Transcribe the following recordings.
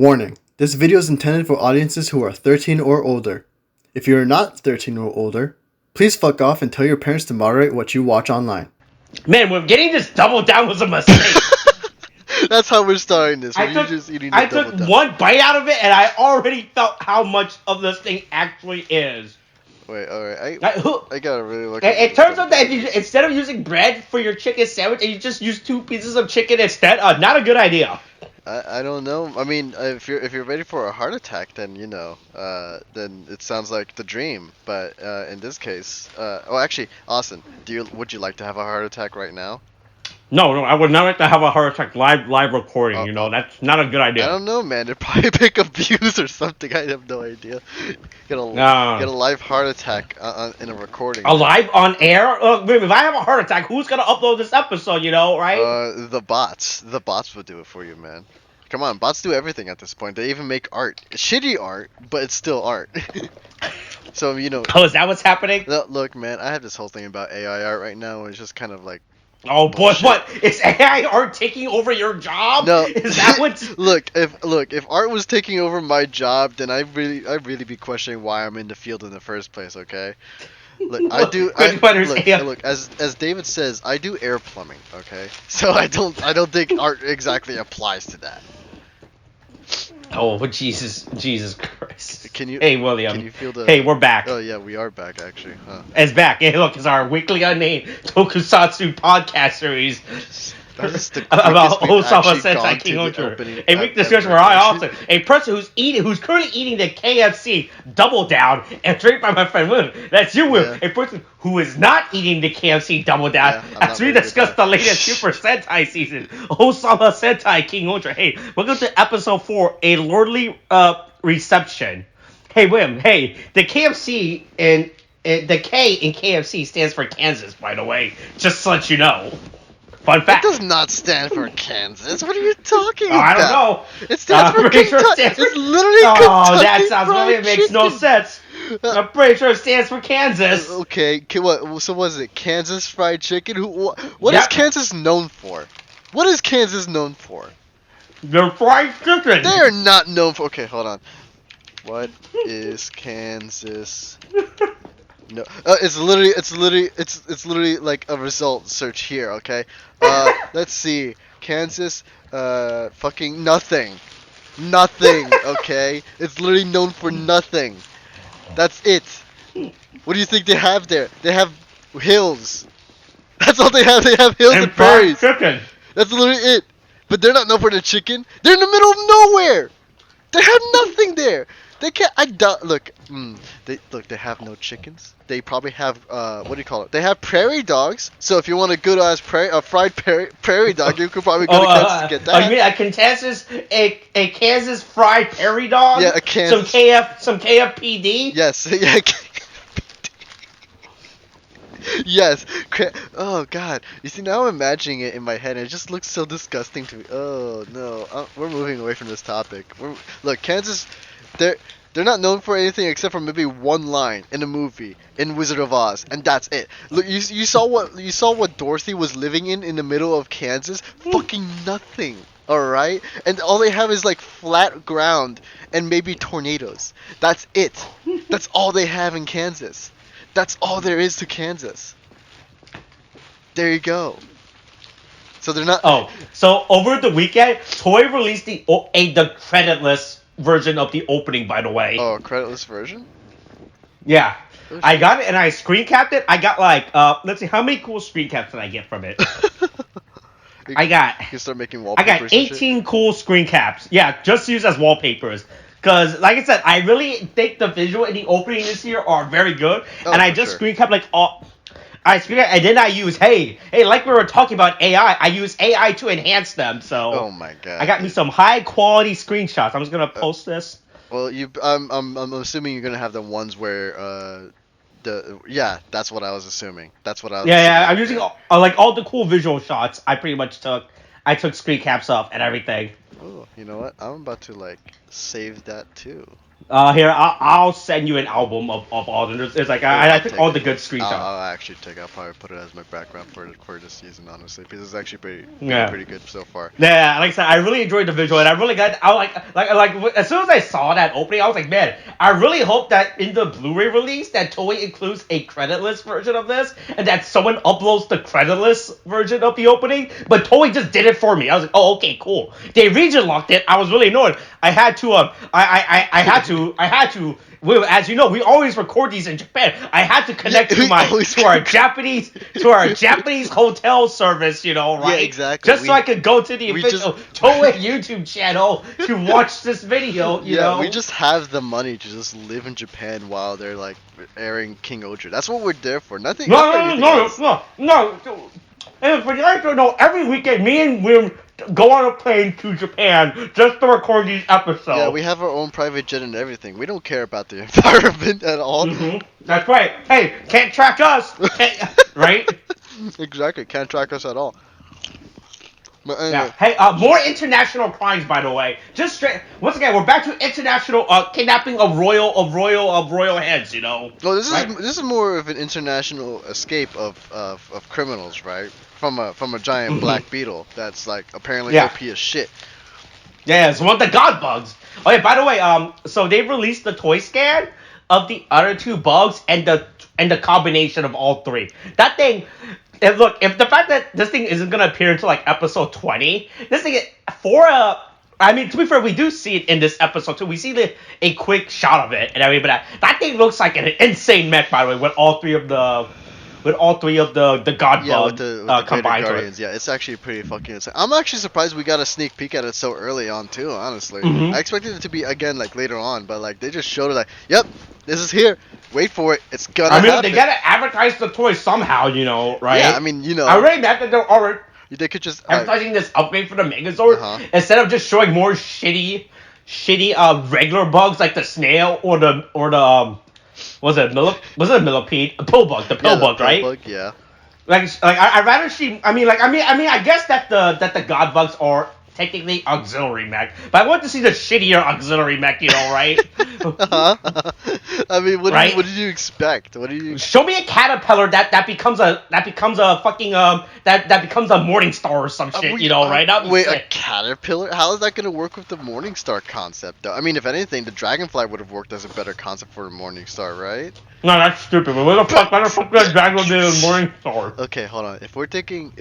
Warning: this video is intended for audiences who are 13 or older. If you are not 13 or older, please fuck off and tell your parents to moderate what you watch online. Man, we're getting this double down was a mistake. That's how we're starting this. I took down. one bite out of it, and I already felt how much of this thing actually is. Wait, alright. I gotta really look at it. It turns out that instead of using bread for your chicken sandwich, you just use 2 pieces of chicken instead. Not a good idea. I don't know. I mean, if you're ready for a heart attack, then then it sounds like the dream. But in this case, actually, Austin, would you like to have a heart attack right now? No, I would not like to have a heart attack live recording. That's not a good idea. I don't know, man. It'd probably pick up views or something. I have no idea. Get a live heart attack in a recording. Live on air? If I have a heart attack, who's gonna upload this episode? Right? The bots. The bots would do it for you, man. Come on, bots do everything at this point. They even make art. Shitty art, but it's still art. So, Oh, is that what's happening? Look, man, I have this whole thing about AI art right now, and it's just kind of like... Oh, boy, what? Is AI art taking over your job? No. Is that what... Look, if art was taking over my job, then I'd really be questioning why I'm in the field in the first place, okay? Look, look, as David says, I do air plumbing, okay? So I don't think art exactly applies to that. Oh, Jesus Christ. Hey, William. Can you feel the... Hey, we're back. Oh, yeah, we are back, actually. Huh. It's back. Hey, look, it's our weekly unnamed tokusatsu podcast series about Ohsama Sentai King-Ohger. A week discussion where I also, a person who's currently eating the KFC Double Down and trained by my friend Will. That's you, Will. Yeah. A person who is not eating the KFC Double Down as we discuss the latest Super Sentai season, Ohsama Sentai King-Ohger. Hey, welcome to episode 4, a lordly reception. Hey, Wim. Hey, the KFC and the K in KFC stands for Kansas, by the way. Just to let you know. Fun fact. It does not stand for Kansas. What are you talking about? I don't know. It stands for Kentucky. It's literally Kentucky. Oh, that sounds really... It makes no sense. I'm pretty sure it stands for Kansas. Okay, what? So what is it? Kansas Fried Chicken? What is Kansas known for? What is Kansas known for? They're fried chicken. They are not known for... Okay, hold on. What is Kansas... No, it's literally like a result search here, okay? Let's see. Kansas, fucking nothing. Nothing, okay? It's literally known for nothing. That's it. What do you think they have there? They have hills. That's all they have. They have hills and prairies. Chicken. That's literally it. But they're not known for the chicken. They're in the middle of nowhere. They have nothing there. They can't. Look. They have no chickens. They probably have what do you call it? They have prairie dogs. So if you want a good ass fried prairie dog, you could probably go to Kansas to get that. Oh, you mean a Kansas fried prairie dog? Yeah, a Kansas. Some KFPD. Yes. Yeah. Yes. Oh God. You see, now I'm imagining it in my head, and it just looks so disgusting to me. Oh no. We're moving away from this topic. Look, Kansas. They're not known for anything except for maybe one line in a movie in Wizard of Oz, and that's it. Look, you saw what Dorothy was living in the middle of Kansas? Fucking nothing. All right, and all they have is like flat ground and maybe tornadoes. That's it. That's all they have in Kansas. That's all there is to Kansas. There you go. So they're not. Oh, so over the weekend, Toei released the creditless version of the opening, by the way. Oh, a creditless version? Yeah. I got it and I screen capped it. I got let's see, how many cool screen caps did I get from it? You can start making wallpapers. I got 18 cool screen caps. Yeah, just used as wallpapers. Because, like I said, I really think the visual in the opening this year are very good. Oh, and I just screen capped and then I use, like we were talking about AI, I use AI to enhance them, so... Oh my God. I got me some high-quality screenshots. I'm just gonna post this. Well, I'm assuming you're gonna have the ones where, that's what I was assuming. That's what I was Yeah, I'm using, all the cool visual shots I pretty much took. I took screen caps of and everything. Oh, you know what? I'm about to, save that, too. Here, I'll send you an album of all the. It's like I took all the good screenshots. I'll probably put it as my background for this season, honestly, because it's actually pretty good so far. Yeah, like I said, I really enjoyed the visual, and I really got. I like as soon as I saw that opening, I was like, man, I really hope that in the Blu-ray release, that Toei includes a creditless version of this, and that someone uploads the creditless version of the opening. But Toei just did it for me. I was like, oh, okay, cool. They region locked it. I was really annoyed. I had to. I had to. As you know, we always record these in Japan. I had to connect to our Japanese hotel service, you know, right? Yeah, exactly. Just so I could go to the official Toei YouTube channel to watch this video. You know, we just have the money to just live in Japan while they're like airing King-Ohger. That's what we're there for. Nothing. No. And for you guys to know, every weekend, me and William go on a plane to Japan just to record these episodes. Yeah, we have our own private jet and everything. We don't care about the environment at all. Mm-hmm. That's right. Hey, can't track us. Right? Exactly. Can't track us at all. But anyway. Yeah. Hey, more international crimes, by the way. Just straight. Once again, we're back to international kidnapping of royal heads. You know. No, this is more of an international escape of criminals, right? From a giant black beetle that's like apparently OP as shit. Yeah, it's one of the god bugs. Oh yeah, by the way, so they released the toy scan of the other two bugs and the combination of all three. That thing. And look, if the fact that this thing isn't gonna appear until like episode 20, this thing I mean, to be fair, we do see it in this episode too. We see a quick shot of it and everything, but that thing looks like an insane mech, by the way, with all three of the god bug with the combined. Guardians. Yeah, it's actually pretty fucking insane. I'm actually surprised we got a sneak peek at it so early on too. Honestly, I expected it to be again like later on, but like they just showed it like, yep, this is here. Wait for it. It's gonna happen. They gotta advertise the toy somehow, you know, right? Yeah, I mean, you know. I really mad that they're already. They could just advertising this upgrade for the Megazord instead of just showing more shitty regular bugs like the snail or the was it a millipede? A pill bug, the pill bug, right? Bug, yeah. Like I'd rather see. I guess that the god bugs are technically auxiliary mech, but I want to see the shittier auxiliary mech, you know, right? I mean, what did you expect? What do you show me a caterpillar that becomes a fucking that becomes a morning star or some shit, you know, right? Wait, a caterpillar? How is that gonna work with the morning star concept, though? I mean, if anything, the dragonfly would have worked as a better concept for a morning star, right? No, that's stupid. But what the fuck that dragon be a morning star? Okay, hold on. If we're thinking,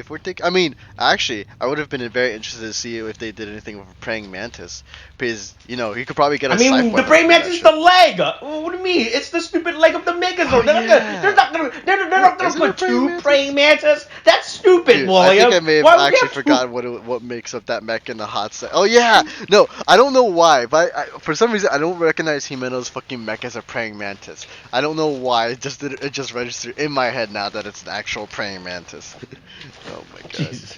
I mean, actually, I would have been very interested to see if they did anything with a praying mantis, because you know you could probably get a. I mean, the praying mantis is the leg. What do you mean? It's the stupid leg of the Megazord. They're not gonna put two praying mantis. That's stupid, Dude, William. I think I may have actually forgotten what makes up that mech in the hot set. Oh yeah, no, I don't know why, but for some reason I don't recognize Himeno's fucking mech as a praying mantis. I don't know why. It just registered in my head now that it's an actual praying mantis. Oh my god. Jesus.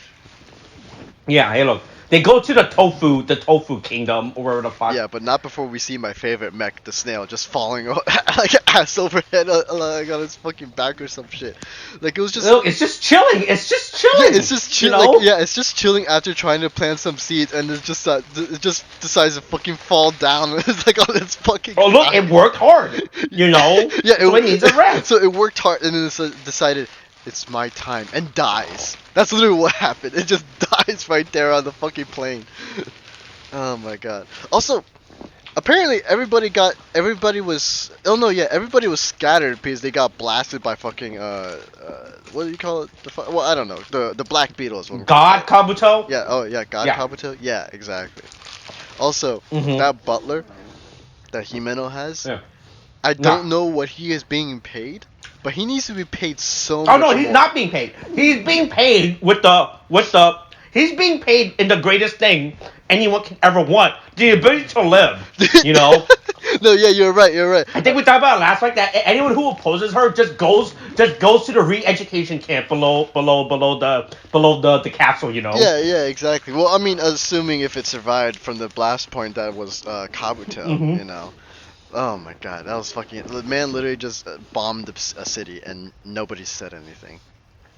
Yeah, hey look. They go to the tofu kingdom, or wherever the fuck. Yeah, but not before we see my favorite mech, the snail, just falling like ass over head like on his fucking back or some shit. Like it was just. It's just chilling. It's just chilling. Yeah, it's just chilling. You know? Like, yeah, it's just chilling after trying to plant some seeds, and it just decides to fucking fall down. It's like on its fucking. Oh look, it worked hard. You know. Yeah, it needs a rest. So it worked hard, and then it decided. It's my time, and dies. That's literally what happened. It just dies right there on the fucking plane. Oh my god. Also, apparently everybody was scattered because they got blasted by fucking what do you call it? Well, I don't know. The black beetle is what. God Kabuto? Yeah. Oh yeah. God Kabuto. Yeah. Exactly. Also, that butler that Himeno has. Yeah. I don't know what he is being paid. But he needs to be paid so much. Oh no, he's not being paid. He's being paid he's being paid in the greatest thing anyone can ever want. The ability to live. You know? No, yeah, you're right. I think we talked about it last week that anyone who opposes her just goes to the re-education camp below the castle, you know? Yeah, exactly. Well, I mean, assuming if it survived from the blast point that was Kabuto, you know. Oh my god, that was fucking. The man literally just bombed a city and nobody said anything.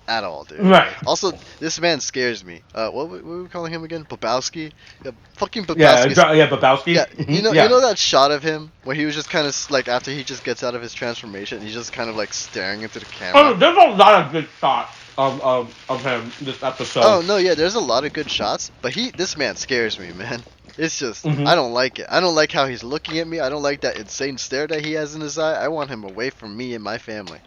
At all, dude. Right. Also, this man scares me. What were we calling him again? Babowski? Yeah, fucking Babowski. Yeah, Babowski. Yeah, you Yeah. know that shot of him where he was just kind of like after he just gets out of his transformation, he's just kind of like staring into the camera. Oh, there's a lot of good shots of him this episode. Oh no, yeah, there's a lot of good shots, but this man scares me, man. It's just I don't like it. I don't like how he's looking at me. I don't like that insane stare that he has in his eye. I want him away from me and my family.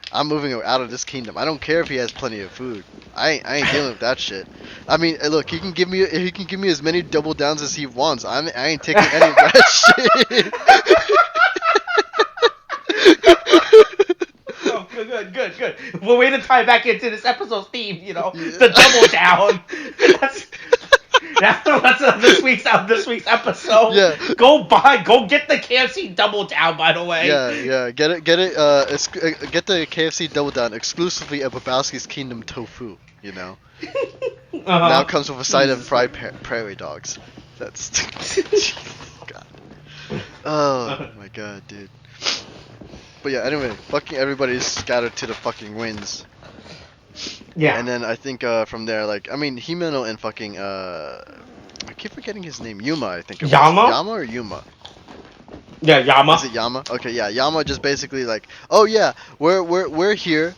I'm moving out of this kingdom. I don't care if he has plenty of food. I ain't dealing with that shit. I mean, look, he can give me as many double downs as he wants. I ain't taking any of that shit. Oh, good. Well, way to tie back into this episode's theme, the double down. That's this week's episode. Yeah. Go get the KFC double down. By the way. Yeah. Get it. Get the KFC double down exclusively at Babowski's Kingdom tofu. Now comes with a side of fried prairie dogs. That's. God. Oh my god, dude. But yeah, anyway, fucking everybody's scattered to the fucking winds. Yeah. And then I think from there, like, I mean, Himeno and fucking I keep forgetting his name. Yuma, I think it was. Yama or Yuma? Yeah, Yama. Is it Yama? Okay, yeah. Yama just basically like, oh yeah, we're here.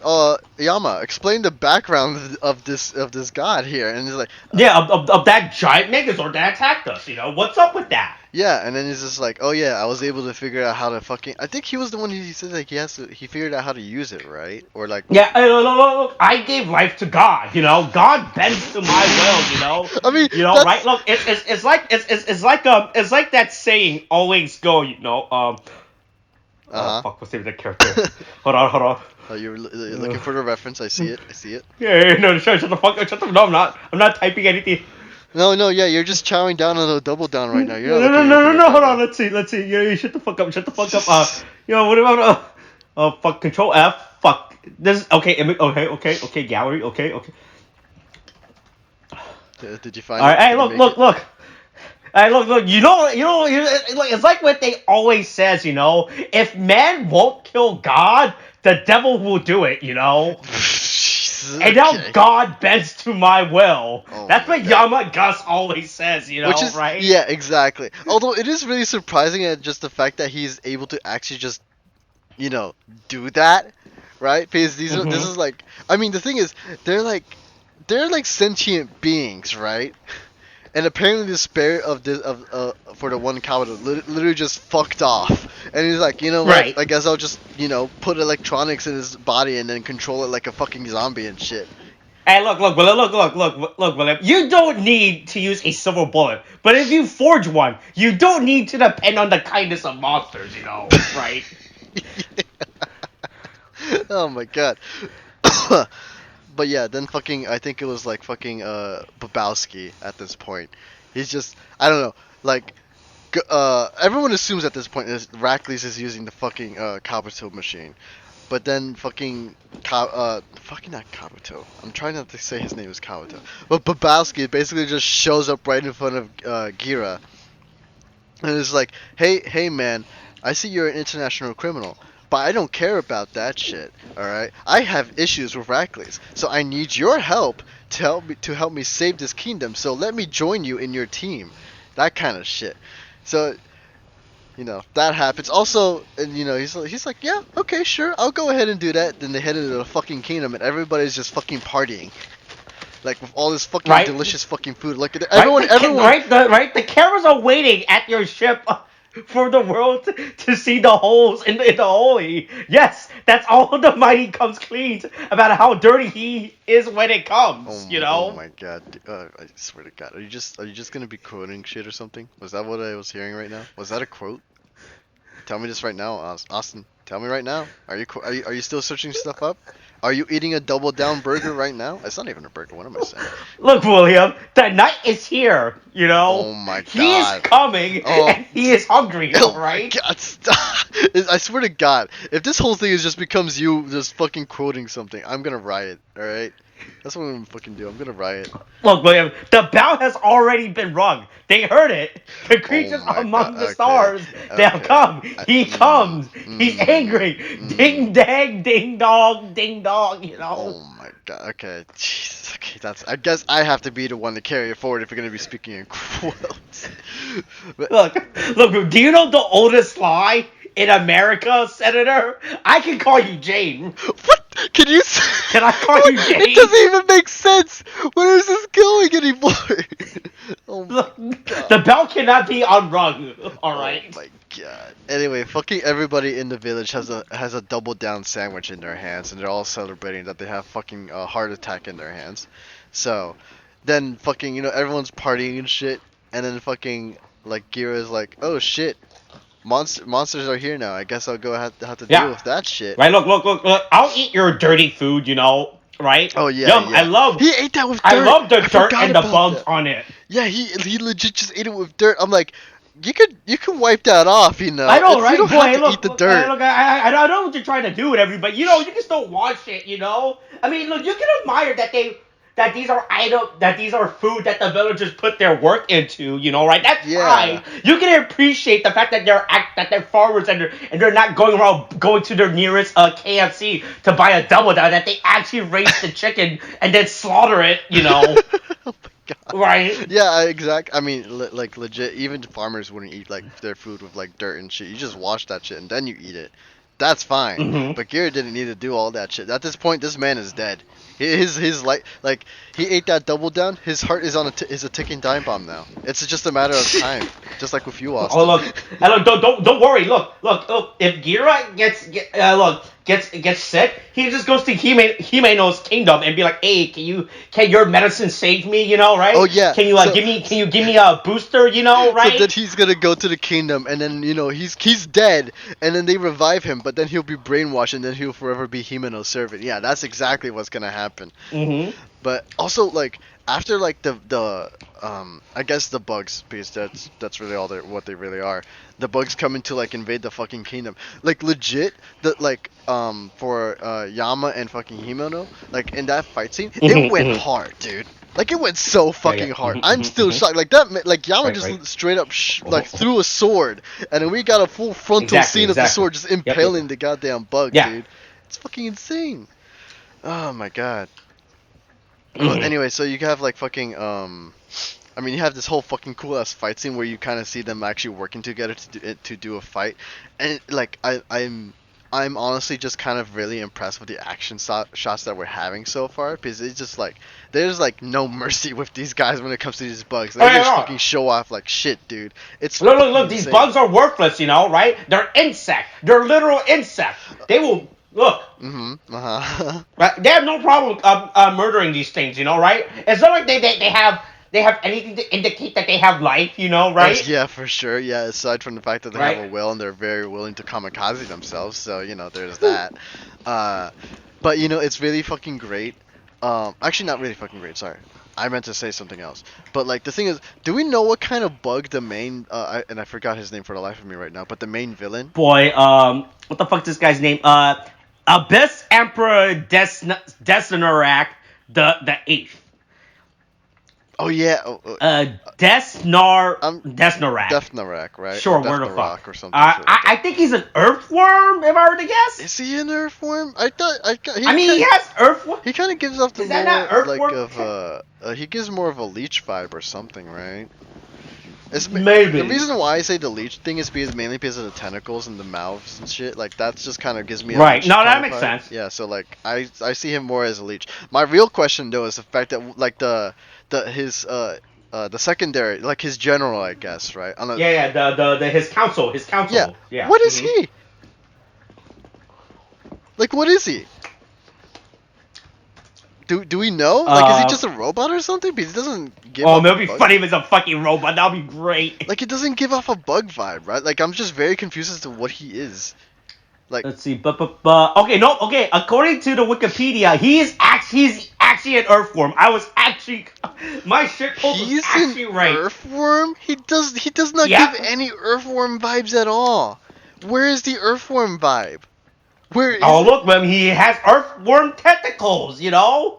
Yama, explain the background of this god here, and he's like, of that giant Megazord that attacked us. What's up with that? Yeah, and then he's just like, oh yeah, I was able to figure out how to fucking. I think he was the one who said like he figured out how to use it, right? Or like. Yeah, look, I gave life to God. God bends to my will. I mean, right? Look, it's like that saying, always go. Fuck, what's the name of that character? Hold on. Oh, you're looking for the reference. I see it. Yeah, no, shut the fuck up. No, I'm not typing anything. No, yeah, you're just chowing down on a double down right now. No, hold on, let's see. You shut the fuck up. What about, fuck, Control F, fuck, this, okay, gallery, okay. Did you find it? Alright, hey, look. Hey, look, it's like what they always says, if man won't kill God, the devil will do it, And now God bends to my will. Oh That's what Yama Gus always says, Which is, right? Yeah, exactly. Although it is really surprising at just the fact that he's able to actually just, do that, right? Because this is like, I mean, the thing is, they're like sentient beings, right? And apparently the spirit of this for the one Kabuto literally just fucked off, and he's like, what? Right. I guess I'll just put electronics in his body and then control it like a fucking zombie and shit. Hey, look, William. You don't need to use a silver bullet, but if you forge one, you don't need to depend on the kindness of monsters, right? Oh my god. But yeah, then fucking, I think it was like fucking Babowski at this point. He's just, I don't know, like, everyone assumes at this point is Rackley's is using the fucking Kabuto machine. But then fucking, fucking not Kabuto. I'm trying not to say his name is Kabuto. But Babowski basically just shows up right in front of Gira. And it's like, hey man, I see you're an international criminal. But I don't care about that shit, alright? I have issues with Rackley's, so I need your help to help me save this kingdom, so let me join you in your team. That kind of shit. So, that happens. Also, and he's like, yeah, okay, sure, I'll go ahead and do that. Then they head into the fucking kingdom, and everybody's just fucking partying. Like, with all this fucking delicious fucking food. Like, everyone... The cameras are waiting at your ship... for the world to see the holes in the holy. Yes, that's all the mighty comes clean about how dirty he is when it comes. Oh my god! I swear to God, are you just gonna be quoting shit or something? Was that what I was hearing right now? Was that a quote? Tell me this right now, Austin. Tell me right now. Are you still searching stuff up? Are you eating a double down burger right now? It's not even a burger. What am I saying? Look, William, the night is here. Oh my god. He is coming, and he is hungry. Oh right? my god! Stop. I swear to God, if this whole thing just becomes you just fucking quoting something, I'm gonna riot. All right. That's what I'm gonna fucking do. I'm gonna riot. Look, William, the bell has already been rung. They heard it. The creatures my among God. the Okay. stars, they'll Okay. come. He comes. He's angry. Ding dang, ding dong, you know? Oh my God. Okay. Jesus. Okay. I guess I have to be the one to carry it forward if you're gonna be speaking in quotes. But, Look, do you know the oldest lie in America, Senator? I can call you Jane. what? Can you? Can I call you Jane? It doesn't even make sense. Where is this going anymore? Oh my Look, God. the bell cannot be unrung. All right. Oh my God. Anyway, fucking everybody in the village has a double down sandwich in their hands, and they're all celebrating that they have fucking a heart attack in their hands. So, then fucking everyone's partying and shit, and then fucking like Gira's like, oh shit, monsters are here now. I guess I'll go have to deal with that shit. Right. Look. I'll eat your dirty food. You know. Right? Oh yeah, Yum, yeah. He ate that with dirt. I love the dirt and the bugs on it. Yeah, he legit just ate it with dirt. I'm like, you can wipe that off, you know. I know, right? You don't have to eat the dirt. Look, I know what you're trying to do with everybody. You know, you just don't wash it. You know. I mean, look, you can admire that these are food that the villagers put their work into, you know, right? That's fine. You can appreciate the fact that they're farmers and they're not going to their nearest KFC to buy a double down, that they actually raise the chicken and then slaughter it, you know. Oh my God. Right? Yeah, exactly. I mean, like legit, even farmers wouldn't eat like their food with like dirt and shit. You just wash that shit and then you eat it. That's fine. Mm-hmm. But Gira didn't need to do all that shit. At this point, this man is dead. His like he ate that double down. His heart is is a ticking time bomb now. It's just a matter of time, just like with you, Austin. Oh look, don't worry. Look. If Gira gets sick, he just goes to Himeno's kingdom and be like, hey, can your medicine save me? You know, right? Oh yeah. Can you give me a booster? You know, right? So then he's gonna go to the kingdom, and then he's dead, and then they revive him, but then he'll be brainwashed, and then he'll forever be Himeno's servant. Yeah, that's exactly what's gonna happen. Mm-hmm. But also like after like the I guess the bugs, because that's really what they really are. The bugs come in to like invade the fucking kingdom. Like legit, for Yama and fucking Himeno, like in that fight scene, it went hard, dude. Like it went so fucking hard. I'm still shocked. Like that, like Yama straight up like threw a sword, and then we got a full frontal scene of the sword just impaling the goddamn bug, dude. It's fucking insane. Oh my God. Well, anyway, so you have like fucking I mean, you have this whole fucking cool ass fight scene where you kind of see them actually working together to do a fight, and like I'm honestly just kind of really impressed with the action shots that we're having so far, because it's just like there's like no mercy with these guys when it comes to these bugs. They just fucking show off like shit, dude. It's look. These bugs are worthless, you know, right? They're insect. They're literal insects. They will. Look. Mm-hmm. Uh-huh. Right? They have no problem murdering these things, you know, right? It's not like they have anything to indicate that they have life, you know, right? Yeah, for sure. Yeah, aside from the fact that they have a will and they're very willing to kamikaze themselves, so there's that. But it's really fucking great. Actually, not really fucking great. Sorry, I meant to say something else. But like the thing is, do we know what kind of bug the main and I forgot his name for the life of me right now, but the main villain? Boy, what the fuck's this guy's name? Abyss Emperor Desnorak the Eighth. Oh yeah. Desnorak. Desnorak, right? Sure, where the fuck? Or something. I think he's an earthworm, if I were to guess. Is he an earthworm? He has earthworm. He kind of gives off the Is that not earthworm? He gives more of a leech vibe or something, right? Maybe. The reason why I say the leech thing is mainly because of the tentacles and the mouths and shit. Like that just kind of gives me a right. No, that vibe. makes sense. Yeah, so like I see him more as a leech. My real question though is the fact that like the secondary, like his general, I guess, right? His council. Yeah. What is he? Like, what is he? Do we know? Like, is he just a robot or something? Because he doesn't give off it would be funny if it's a fucking robot. That would be great. Like, it doesn't give off a bug vibe, right? Like, I'm just very confused as to what he is. Like, let's see, okay. According to the Wikipedia, he's actually an earthworm. I was actually, my shit post was actually right. Earthworm? He does not give any earthworm vibes at all. Where is the earthworm vibe? Where is look, man, he has earthworm tentacles, you know?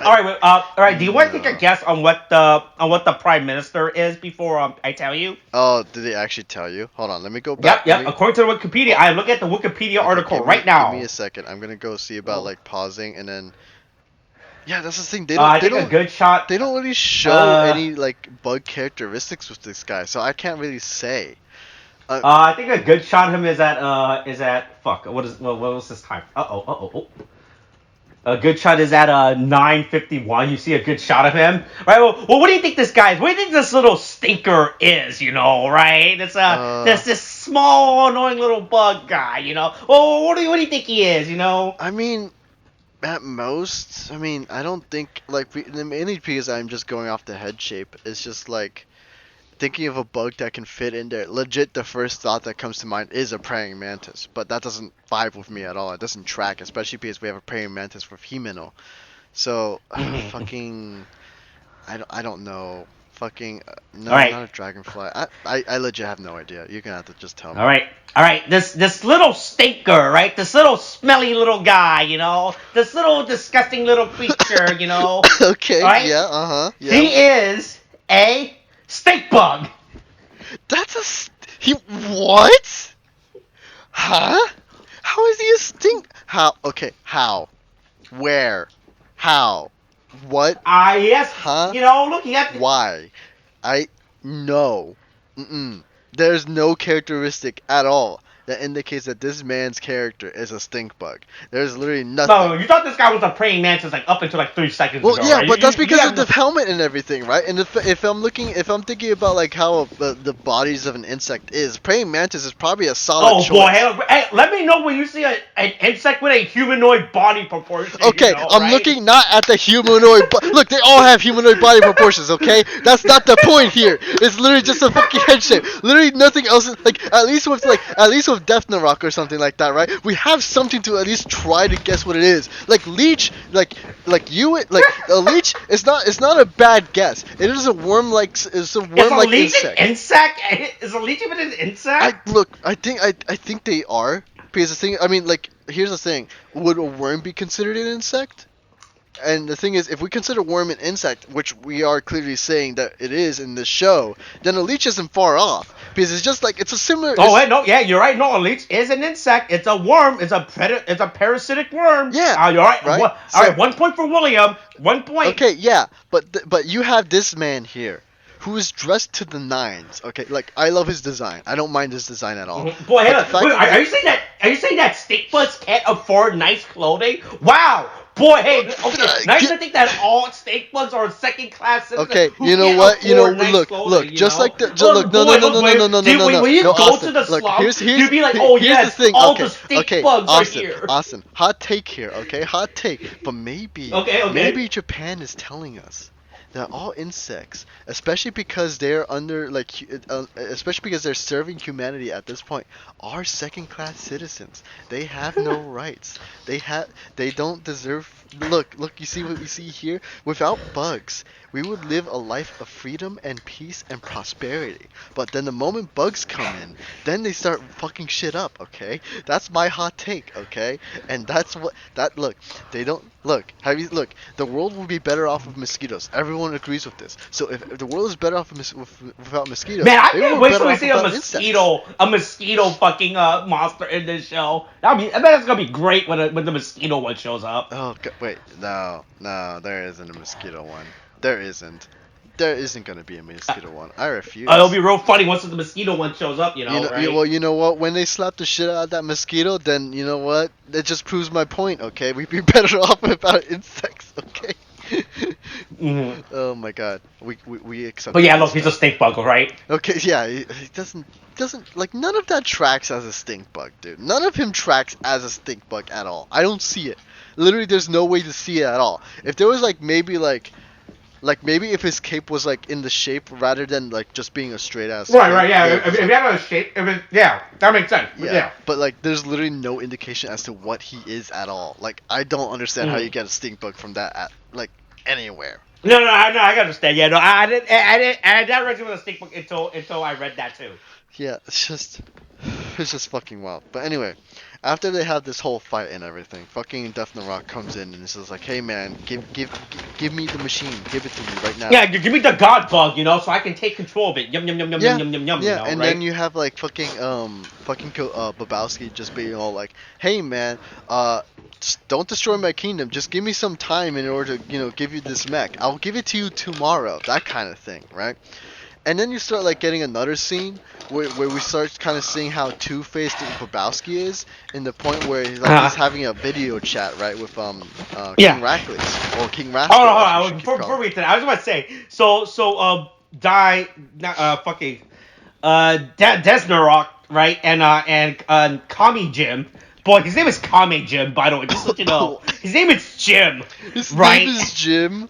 All right, all right. Do you want to take a No. guess on what the prime minister is before I tell you? Oh, did they actually tell you? Hold on, let me go back. Yep. According to the Wikipedia, Oh, I look at the Wikipedia okay, article right now. Give me a second. I'm gonna go see about like pausing and then. Yeah, that's the thing. I think a good shot. They don't really show any like bug characteristics with this guy, so I can't really say. I think a good shot of him is at fuck. What was this time? Oh. A good shot is at 9:51. You see a good shot of him, right? Well, what do you think this guy is? What do you think this little stinker is? You know, right? This small annoying little bug guy. You know. Oh, what do you think he is? You know. I mean, at most, I don't think like mainly because I'm just going off the head shape. It's just like thinking of a bug that can fit in there. Legit, the first thought that comes to mind is a praying mantis, but that doesn't vibe with me at all. It doesn't track, especially because we have a praying mantis with Himeno. So, fucking, I don't know. Fucking, no, All right. Not a dragonfly. I legit have no idea. You're gonna have to just tell me. All right. This little stinker, right? This little smelly little guy, you know? This little disgusting little creature, you know? Okay, right? Yeah. He is a stink bug. What? Huh? How is he a stink? How? Okay, how? Where? How? What? Yes. Huh? You know, looking at... Why? No. There's no characteristic at all that indicates that this man's character is a stink bug. There's literally nothing. No, you thought this guy was a praying mantis like up until like 3 seconds ago. Well, yeah, right? but that's because of the helmet and everything, right? And if I'm thinking about like how the bodies of an insect is, praying mantis is probably a solid choice. Boy, hey, let me know when you see an insect with a humanoid body proportion. Okay, you know, I'm right? looking not at the humanoid. Look, they all have humanoid body proportions. Okay, that's not the point here. It's literally just a fucking head shape. Literally nothing else. Like at least with Death Narok or something like that, right? We have something to at least try to guess what it is. Like leech, like a leech. It's not a bad guess. It is a worm-like. It's a worm-like insect. Is a leech even an insect? I think they are. Because the thing, here's the thing. Would a worm be considered an insect? And the thing is, if we consider worm an insect, which we are clearly saying that it is in this show, then a leech isn't far off. Because it's just like, it's a similar... You're right. No, a leech is an insect. It's a worm. It's a parasitic worm. Yeah. You're right. Right? All right, 1 point for William. 1 point. Okay, yeah. But you have this man here, who is dressed to the nines. Okay, like I love his design. I don't mind his design at all. Boy, are you saying that stink bugs can't afford nice clothing? Wow. Boy, hey, okay. Nice to think that all stink bugs are second-class citizens. Okay, who you know can't what? afford nice look, clothing, just know? like the no. When you go Austin, to the look, slums, here's you'd be like, here's the thing. all Okay, the stink okay, bugs Austin, are here. Austin, hot take here, okay? Hot take. But maybe, maybe Japan is telling us that all insects, especially because they're especially because they're serving humanity at this point, are second-class citizens. They have no rights. They don't deserve. Look, you see what we see here? Without bugs, we would live a life of freedom and peace and prosperity. But then the moment bugs come in, then they start fucking shit up, okay? That's my hot take, okay? And they don't the world will be better off with mosquitoes. Everyone agrees with this. So if the world is better off without mosquitoes, man, I can't wait till we see a mosquito fucking monster in this show. I bet it's gonna be great when the mosquito one shows up. Oh God, wait, no, there isn't a mosquito one. There isn't. There isn't gonna be a mosquito one. I refuse. It'll be real funny once the mosquito one shows up, right? Well, you know what? When they slap the shit out of that mosquito, then you know what? It just proves my point. Okay, we'd be better off without insects. Okay. Mm-hmm. Oh my God, we accept. But yeah, look, he's a stink bug, right? Okay, yeah, he doesn't like none of that tracks as a stink bug, dude. None of him tracks as a stink bug at all. I don't see it. Literally, there's no way to see it at all. If there was maybe if his cape was in the shape rather than just being a straight ass. Right, yeah. If you have a shape, that makes sense. Yeah. But there's literally no indication as to what he is at all. I don't understand how you get a stink bug from that anywhere. No, I understand. Yeah, no, I didn't recognize a stink bug until I read that too. Yeah, it's just. It's just fucking wild. But anyway, after they have this whole fight and everything, fucking Death Rock comes in and is just like, "Hey man, give me the machine, give it to me right now." Yeah, give me the God bug, so I can take control of it. Yum yum yum yum yum yum yum. Yeah, and right? then you have like Babowski just being all like, "Hey man, just don't destroy my kingdom. Just give me some time in order to give you this mech. I'll give it to you tomorrow." That kind of thing, right? And then you start like getting another scene where we start kind of seeing how two-faced Babowski is, in the point where he's having a video chat right with King Rackless or King Rascal. Oh no, before we get to that, I was about to say Desnarok, right, and Kami Jim. Boy, his name is Kamen Jim, by the way, just so you know. His name is Jim. His name is Jim.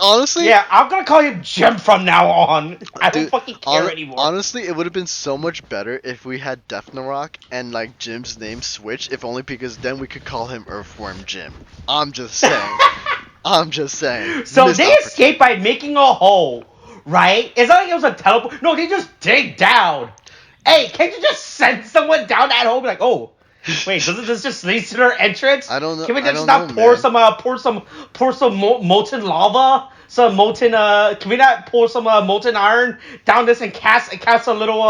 Honestly? Yeah, I'm gonna call him Jim from now on. I don't fucking care anymore. Honestly, it would have been so much better if we had Defnarok and like Jim's name switched, if only because then we could call him Earthworm Jim. I'm just saying. So they escaped by making a hole, right? It's not like it was a teleport. No, they just dig down. Hey, can't you just send someone down that hole? Be like, oh. Wait, doesn't this just lead to their entrance? I don't know. Can we just not pour some molten lava, some molten can we not pour some molten iron down this and cast a little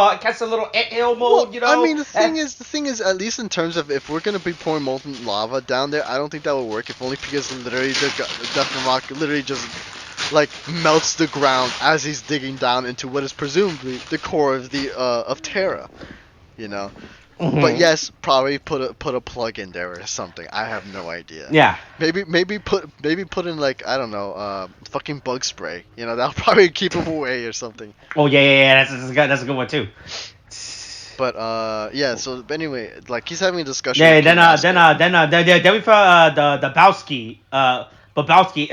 anthill mode? Well, I mean, the thing is, at least in terms of if we're gonna be pouring molten lava down there, I don't think that would work. If only because literally the Death Rock literally just like melts the ground as he's digging down into what is presumably the core of the of Terra, Mm-hmm. But yes, probably put a plug in there or something. I have no idea. Yeah. Maybe put in like, I don't know, fucking bug spray. That'll probably keep him away or something. Oh yeah. That's a good one too. But yeah. So anyway, like he's having a discussion. Yeah. Then we found the Babowski.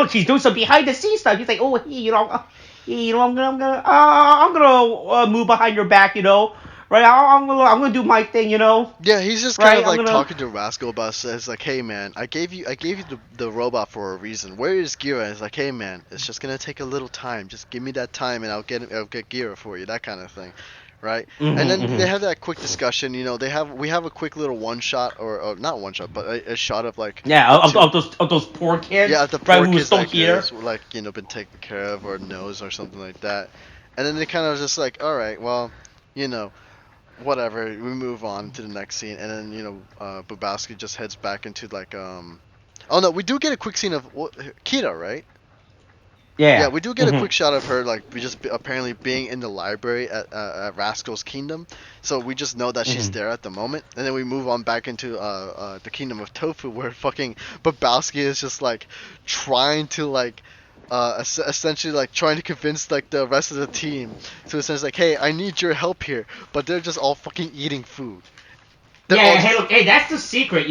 He's doing some behind the scenes stuff. He's like, oh, I'm gonna move behind your back, right? I'm gonna do my thing, Yeah, he's just kind of like talking to Rascal about says like, hey man, I gave you the robot for a reason. Where is Gira? It's like, hey man, it's just gonna take a little time. Just give me that time and I'll get Gira for you. That kind of thing. Right, and then they have that quick discussion. We have a quick little one shot, or not one shot, but a shot of like of those poor kids. Yeah, the poor kids still here, been taken care of or knows or something like that. And then they kind of just like, all right, well, whatever. We move on to the next scene, and then Babowski just heads back into like Oh no, we do get a quick scene of Kita, right? Yeah, we do get a quick shot of her, like, we just apparently being in the library at Rascal's Kingdom. So we just know that she's there at the moment. And then we move on back into the Kingdom of Tofu, where fucking Babowski is just, like, trying to, like, essentially, like, trying to convince, like, the rest of the team to essentially, like, hey, I need your help here. But they're just all fucking eating food. Hey, that's the secret,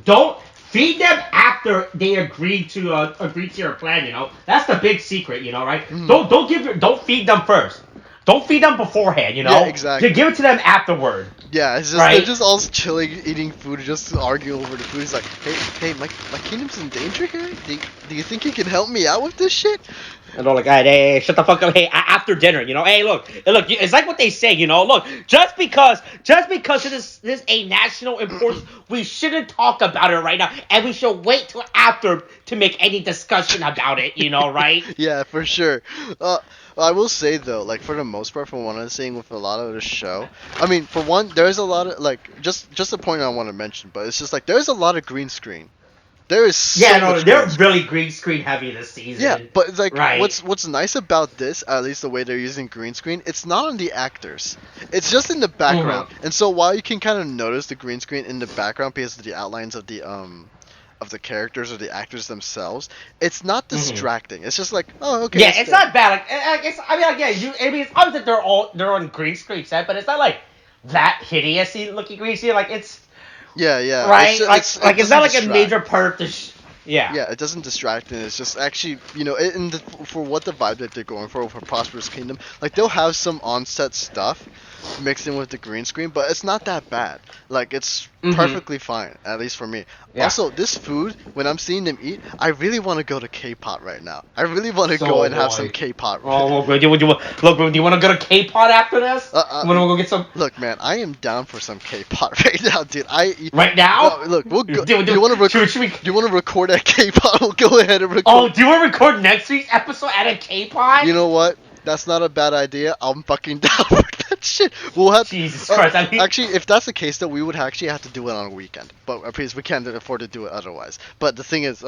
don't feed them after they agree to your plan, That's the big secret, right? Don't feed them first. Don't feed them beforehand, Yeah, exactly. You give it to them afterward. Yeah, it's just they're just all chilling, eating food, just arguing over the food. It's like, hey, my kingdom's in danger here. Do you think you can help me out with this shit? And they're like, hey, shut the fuck up. Hey, after dinner, Hey, look, it's like what they say, Look, just because it is a national importance, we shouldn't talk about it right now, and we should wait till after to make any discussion about it, right? Yeah, for sure. I will say though, like for the most part, from what I'm seeing with a lot of the show, I mean, for one, there's a lot of like just a point I want to mention, but it's just like there's a lot of green screen. There is so much they're really green screen heavy this season. Yeah, but it's like what's nice about this, at least the way they're using green screen, it's not on the actors. It's just in the background. And so while you can kind of notice the green screen in the background because of the outlines of the characters or the actors themselves, it's not distracting. It's just like, oh, okay. Yeah, it's not bad. It's obviously they're on green screen set, but it's not like that hideous looking green screen. Like it's yeah. Right, it's not like a major part of the. Yeah, it doesn't distract, and it's just actually, for what the vibe that they're going for Prosperous Kingdom, like they'll have some on-set stuff, mixed in with the green screen, but it's not that bad. Like, it's perfectly fine, at least for me. Yeah. Also, this food, when I'm seeing them eat, I really want to go to K-Pot right now. I really want to go and have some K-Pot. Oh, bro, do you want to go to K-Pot after this? Want to go get some? Look, man, I am down for some K-Pot right now, dude. Right now? No, look, we'll go. Do you want to record at K-Pot? We'll go ahead and record. Oh, do you want to record next week's episode at a K-Pot? You know what? That's not a bad idea. I'm fucking down for that shit. We'll have Jesus Christ. I mean... Actually, if that's the case, though, we would actually have to do it on a weekend. But please, we can't afford to do it otherwise. But the thing is,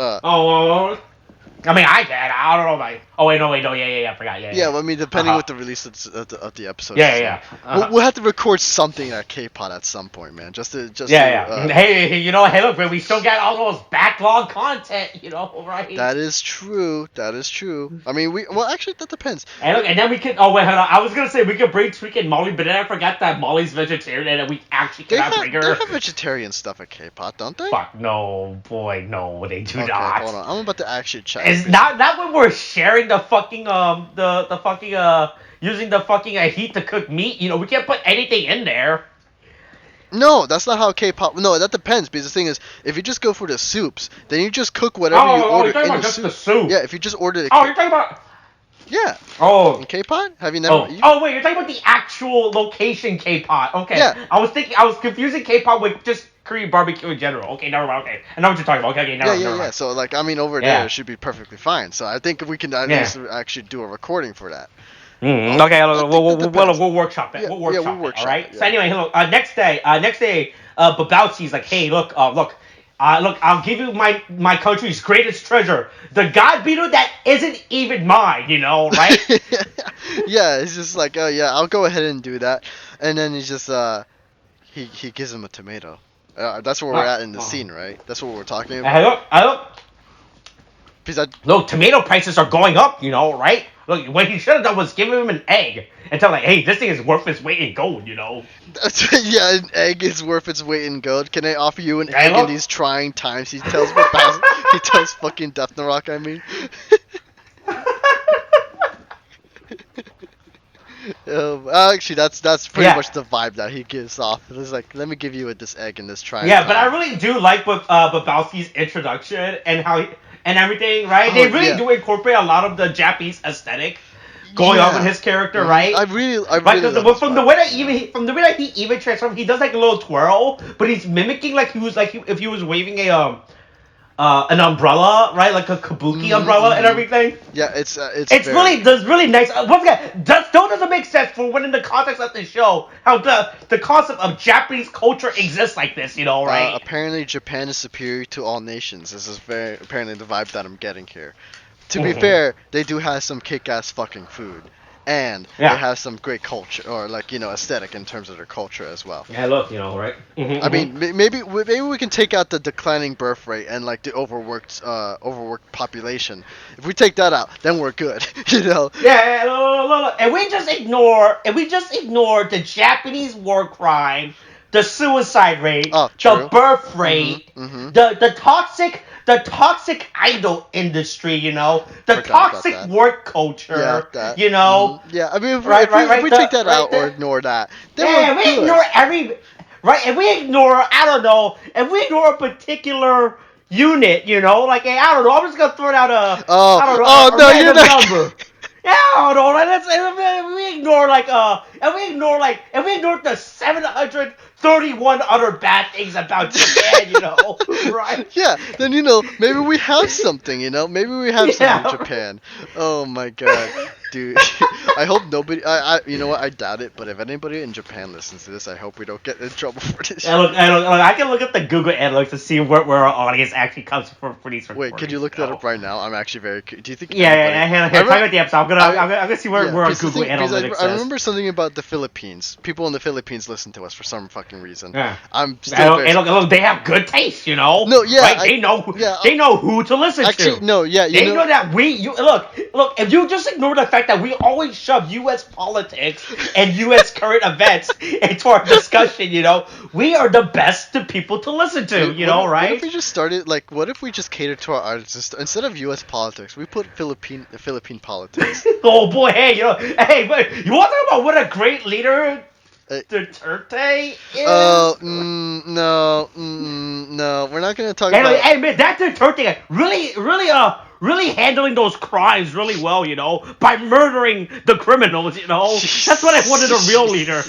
I mean, I can. I don't know about. Oh wait, no, yeah, I forgot. Yeah. Well, I mean, depending with the release of the episode. Yeah. We'll have to record something at K-Pod at some point, man. Just to. Hey, look, man, we still got all those backlog content, right? That is true. I mean, actually, that depends. And then we can. Oh wait, hold on. I was gonna say we could bring freaking Molly, but then I forgot that Molly's vegetarian, and we actually cannot bring her. They have vegetarian stuff at K-Pod, don't they? Fuck no, boy, no, they do not. Hold on, I'm about to actually check. It's not when we're sharing the fucking the fucking using the fucking heat to cook meat. We can't put anything in there. No, that's not how K-pop. No, that depends, because the thing is, if you just go for the soups, then you just cook whatever you order you're talking about just the soup. Yeah, if you just order the. Oh, you're talking about. Yeah. Oh. In K-Pot? Have you never? Oh wait, you're talking about the actual location K-Pot. Okay. Yeah. I was confusing K-Pot with just Korean barbecue in general. Okay, never mind. Okay, I know what you're talking about. Okay, never mind. So like, I mean, over there it should be perfectly fine. So I think we can at least actually do a recording for that. Okay, we'll workshop it. We'll workshop it. All right. Yeah. So anyway, look. Next day, Babowski's like, hey, look, I'll give you my country's greatest treasure, the God beetle that isn't even mine, right? Yeah, he's just like, oh yeah, I'll go ahead and do that, and then he's just he gives him a tomato. That's where we're at in the scene, right? That's what we're talking about. Look, tomato prices are going up, right? Look, what he should have done was give him an egg and tell him, like, hey, this thing is worth its weight in gold, Yeah, an egg is worth its weight in gold. Can I offer you an egg in these trying times? He tells fucking Death Narok, I mean. Actually, that's pretty much the vibe that he gives off. It's like, let me give you this egg in this trying time. But I really do like Babowski's introduction and how and everything, right? They really do incorporate a lot of the Japanese aesthetic going on with his character, right? I really from the way that he even transforms, he does like a little twirl, but he's mimicking like if he was waving an umbrella, right? Like a kabuki umbrella and everything. Yeah, it's really nice. Once again, still doesn't make sense for when in the context of the show how the concept of Japanese culture exists like this, right? Apparently, Japan is superior to all nations. This is apparently the vibe that I'm getting here. To be fair, they do have some kick-ass fucking food. And they have some great culture, or aesthetic in terms of their culture as well. Yeah, look, right? I mean, maybe we can take out the declining birth rate and like the overworked population. If we take that out, then we're good, Yeah, look. And we just ignore the Japanese war crime, the suicide rate, the birth rate, the toxic idol industry, the toxic work culture, Yeah, I mean, if we take that out or ignore that, then we ignore and we ignore, and we ignore a particular unit, like, hey, I don't know, I'm just gonna throw out a random number. Yeah, we ignore we ignore the 731 other bad things about Japan, right? Yeah, then maybe we have something, maybe we have something in Japan. Oh my god, dude. I hope nobody. You know what? I doubt it. But if anybody in Japan listens to this, I hope we don't get in trouble for this. Look, I can look at the Google Analytics to see where our audience actually comes from for these recordings. Wait, could you look that up right now? I'm actually very curious. Do you think? Yeah. Talk about the episode. I'm gonna see where our Google Analytics. I remember something about the Philippines. People in the Philippines listen to us for some fucking reason. Yeah. I'm still. Look, they have good taste, No, yeah. Right? They know who to listen to. No, yeah. They know that look. If you just ignore the fact that we always shove U.S. politics and U.S. current events into our discussion, we are the best people to listen to, right? What if we just started, what if we just cater to our audience instead of U.S. politics? We put Philippine politics. Oh boy, hey, but you want to talk about what a great leader Duterte is. Oh, no, no. We're not gonna talk about. Hey, man, that Duterte really handling those crimes really well, by murdering the criminals, That's what I wanted a real leader,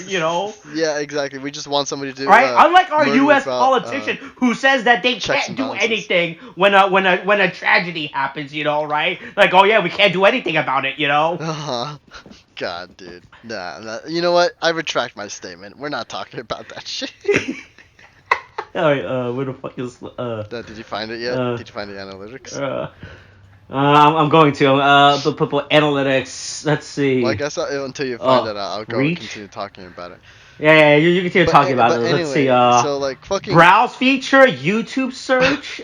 Yeah, exactly. We just want somebody to. Right? Unlike our U.S. without, politician who says that they checks can't and do balances. anything when a tragedy happens, right? Like, oh yeah, we can't do anything about it, God, dude. Nah. You know what? I retract my statement. We're not talking about that shit. Alright, where the fuck is Did you find it yet? Did you find the analytics? I'm going to analytics. Let's see. Well, I guess until you find that out, I'll go and continue talking about it. Yeah, you continue talking about it. Anyway, Let's see. So like fucking browse feature, YouTube search,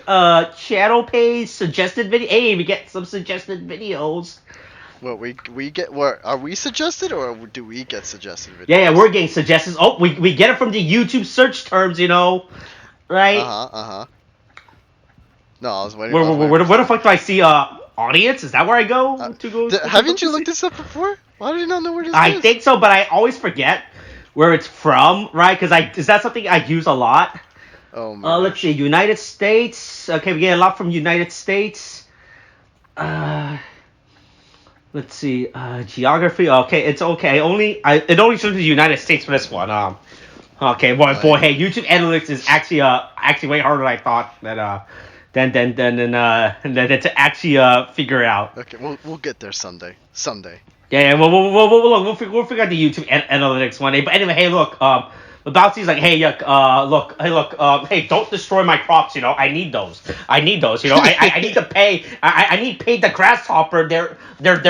channel page, suggested video. Hey, we get some suggested videos. Well, we get what are we suggested or do we get suggested videos? Yeah, we're getting suggestions. Oh, we get it from the YouTube search terms, right? No, I was waiting. Where the fuck do I see audience? Is that where I go to go? Haven't you looked this up before? Why do you not know where this is? I think so, but I always forget where it's from, right? Because is that something I use a lot? Oh my. Let's see, United States. Okay, we get a lot from United States. Let's see, geography. Okay, it's okay. It only shows the United States for this one. Okay, boy, hey, YouTube analytics is actually way harder than I thought. Than to actually figure it out. Okay, we'll get there someday. Yeah, we'll figure out the YouTube analytics one day. But anyway, hey, look, Bouncy's like, hey, hey, don't destroy my crops. I need those. I need to pay. I need to pay the grasshopper their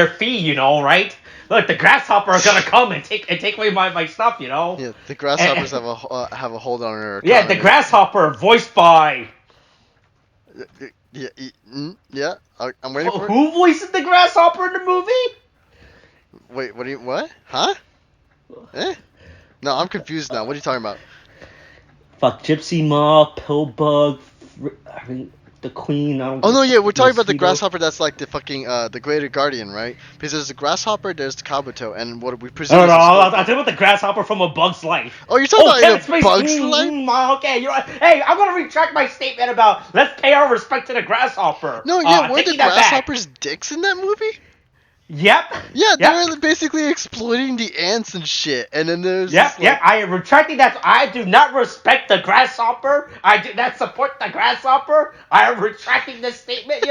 fee. Right? Look, the grasshopper are gonna come and take away my stuff. Yeah, the grasshoppers have a hold on her. Yeah, the grasshopper voiced by. Yeah. I'm waiting for it. Who voices the grasshopper in the movie? Wait, what? Huh? No, I'm confused now. What are you talking about? Fuck, Gypsy Moth, Pillbug, the Queen. We're talking about the grasshopper that's like the fucking the Greater Guardian, right? Because there's the grasshopper, there's the Kabuto, and what we presume. No, I'll tell you about the grasshopper from A Bug's Life. Oh, you're talking about A Bug's Life? Okay, hey, I'm gonna retract my statement about let's pay our respect to the grasshopper. No, were the grasshoppers dicks in that movie? Yep. Yeah, they're basically exploiting the ants and shit, and then there's. Yep. I am retracting that. I do not respect the grasshopper. I do not support the grasshopper. I am retracting this statement.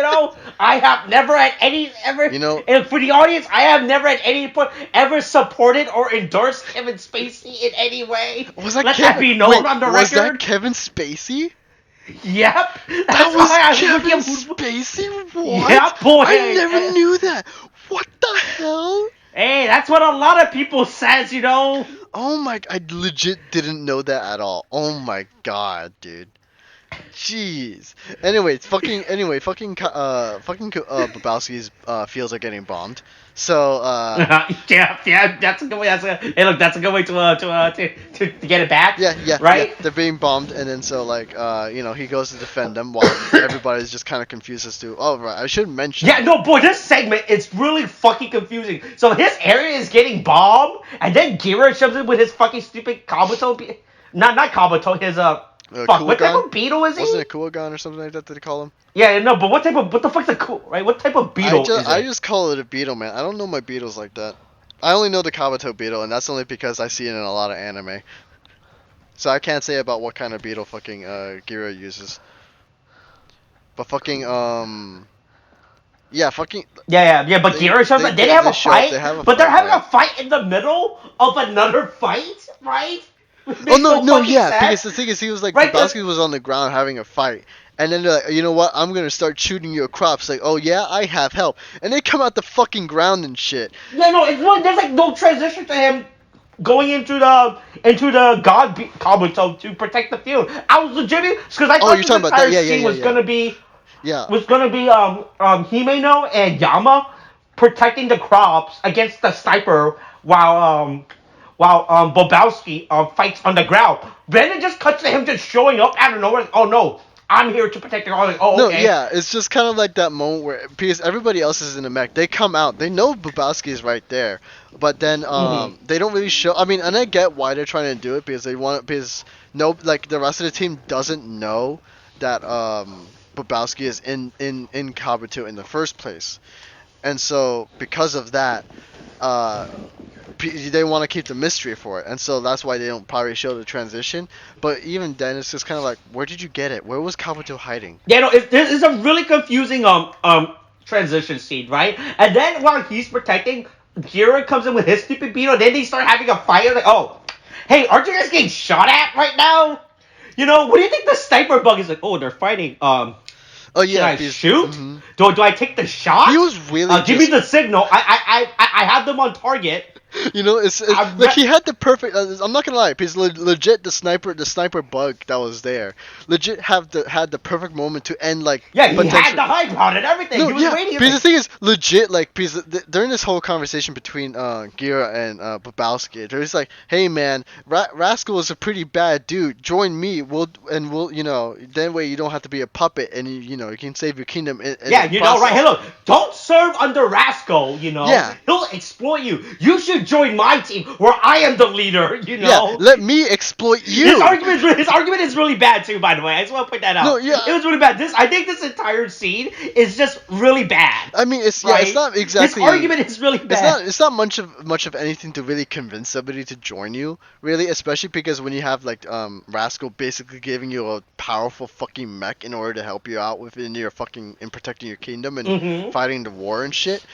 I have never at any ever. And for the audience, I have never at any point ever supported or endorsed Kevin Spacey in any way. Let that be known on the record. Was that Kevin Spacey? Yep. That was Kevin Spacey? What? Yeah, boy. I never knew that. What the hell? Hey, that's what a lot of people says, Oh my, I legit didn't know that at all. Oh my god, dude. Jeez. Fucking Babowski's fields are getting bombed. So yeah, that's a good way. Hey, look, that's a good way to get it back. Yeah, right. Yeah, they're being bombed, and then so he goes to defend them while everybody's just kind of confused as to. Oh right, I should mention. Yeah, no, boy, this segment is really fucking confusing. So his area is getting bombed, and then Gira shoves in with his fucking stupid Kabuto. Not Kabuto. His what type of beetle is he? Wasn't it Kuwagon or something like that? Did they call him? Yeah, no, but what the fuck's a right? What type of beetle is it? I just call it a beetle, man. I don't know my beetles like that. I only know the Kabuto beetle, and that's only because I see it in a lot of anime. So I can't say about what kind of beetle fucking Gira uses. But fucking Yeah, fucking. Yeah, but Gira shows up. They have a fight, but they're having a fight in the middle of another fight, right? Because the thing is, he was like, Babowski was on the ground having a fight, and then they're like, you know what, I'm gonna start shooting your crops. Like, oh yeah, I have help, and they come out the fucking ground and shit. Yeah, no, there's like no transition to him going into the god Kabuto to protect the field. I was legitimately because I thought this entire scene was gonna be Himeno and Yama protecting the crops against the sniper while Bobowski fights on the ground. Then it just cuts to him just showing up out of nowhere. Oh no, I'm here to protect the girl. Like, oh, no, okay. yeah, it's just kind of like that moment where because everybody else is in the mech, they come out, they know Bobowski is right there, but then they don't really show. I mean, and I get why they're trying to do it because they want because like the rest of the team doesn't know that Bobowski is in Kabuto in the first place, and so because of that, they want to keep the mystery for it, and so that's why they don't probably show the transition. But even then, it's just kind of like, where did you get it? Where was Kabuto hiding? Yeah, no, this is a really confusing transition scene, right? And then while he's protecting, Gira comes in with his stupid beetle. Then they start having a fight. Like, oh, hey, aren't you guys getting shot at right now? You know, what do you think the sniper bug is like? Oh, they're fighting. Oh yeah, should I shoot? Mm-hmm. Do I take the shot? He was really. Give me the signal. I have them on target. You know, it's like he had the perfect. I'm not gonna lie, because legit the sniper bug that was there, legit had the perfect moment to end like. Yeah, he had the high ground and everything. No, he was waiting. Because the thing is, legit, like, because during this whole conversation between Gira and Bobowski, they're just like, hey man, Rascal is a pretty bad dude. Join me. We'll you know, that way you don't have to be a puppet, and you know you can save your kingdom. Yeah, you know, right? Hey, look, don't serve under Rascal. You know, yeah, he'll exploit you. You should join my team where I am the leader, you know? Yeah, let me exploit you. His argument is really bad too, by the way. I just want to point that out. No, yeah. It was really bad. I think this entire scene is just really bad. I mean, it's not exactly. His argument is really bad. It's not much of anything to really convince somebody to join you, really, especially because when you have like Rascal basically giving you a powerful fucking mech in order to help you out within your fucking in protecting your kingdom and fighting the war and shit.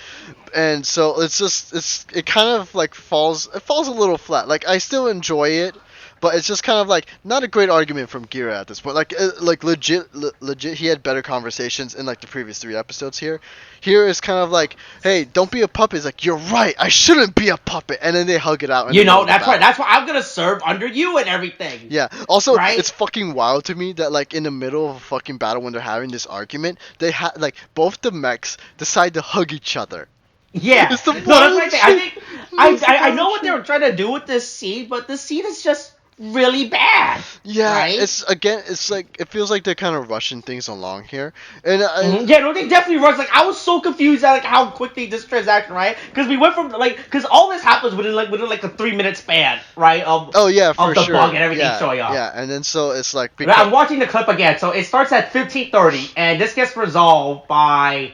And so it kind of like falls a little flat. Like I still enjoy it, but it's just kind of like not a great argument from Gira at this point. Like legit he had better conversations in like the previous 3 episodes here. Here is kind of like, hey, don't be a puppet. It's like, you're right, I shouldn't be a puppet, and then they hug it out. And you know, that's right. That's why I'm gonna serve under you and everything. Yeah. Also, right? It's fucking wild to me that like in the middle of a fucking battle when they're having this argument, they like both the mechs decide to hug each other. Yeah. That's what I think. I know what they were trying to do with this scene, but the scene is just really bad. Yeah, right? It's like it feels like they're kind of rushing things along here, and yeah, no, they definitely rushed. Like I was so confused at like how quickly this transaction, right? Because we went from because all this happens within like a 3-minute span, right? Of the bug and everything showing up. Yeah, and then so it's like I'm watching the clip again. So it starts at 15:30, and this gets resolved by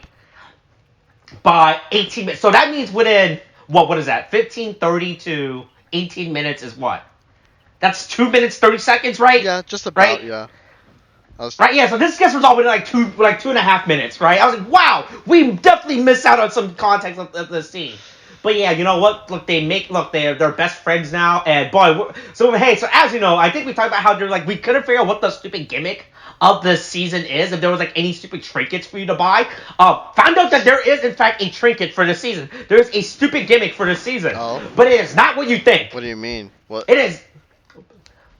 18 minutes. So that means within what is that? 15:30 to 18 minutes is what? That's 2 minutes 30 seconds, right? Yeah, just about. Right? Yeah. Right. Yeah. So this gets resolved within like 2.5 minutes, right? I was like, wow, we definitely missed out on some context of the scene. But yeah, you know what? Look, they're best friends now, and boy, so as you know, I think we talked about how they're like we couldn't figure out what the stupid gimmick of the season is, if there was like any stupid trinkets for you to buy. Found out that there is in fact a trinket for the season. There is a stupid gimmick for the season, but it is not what you think. What do you mean? What? It is.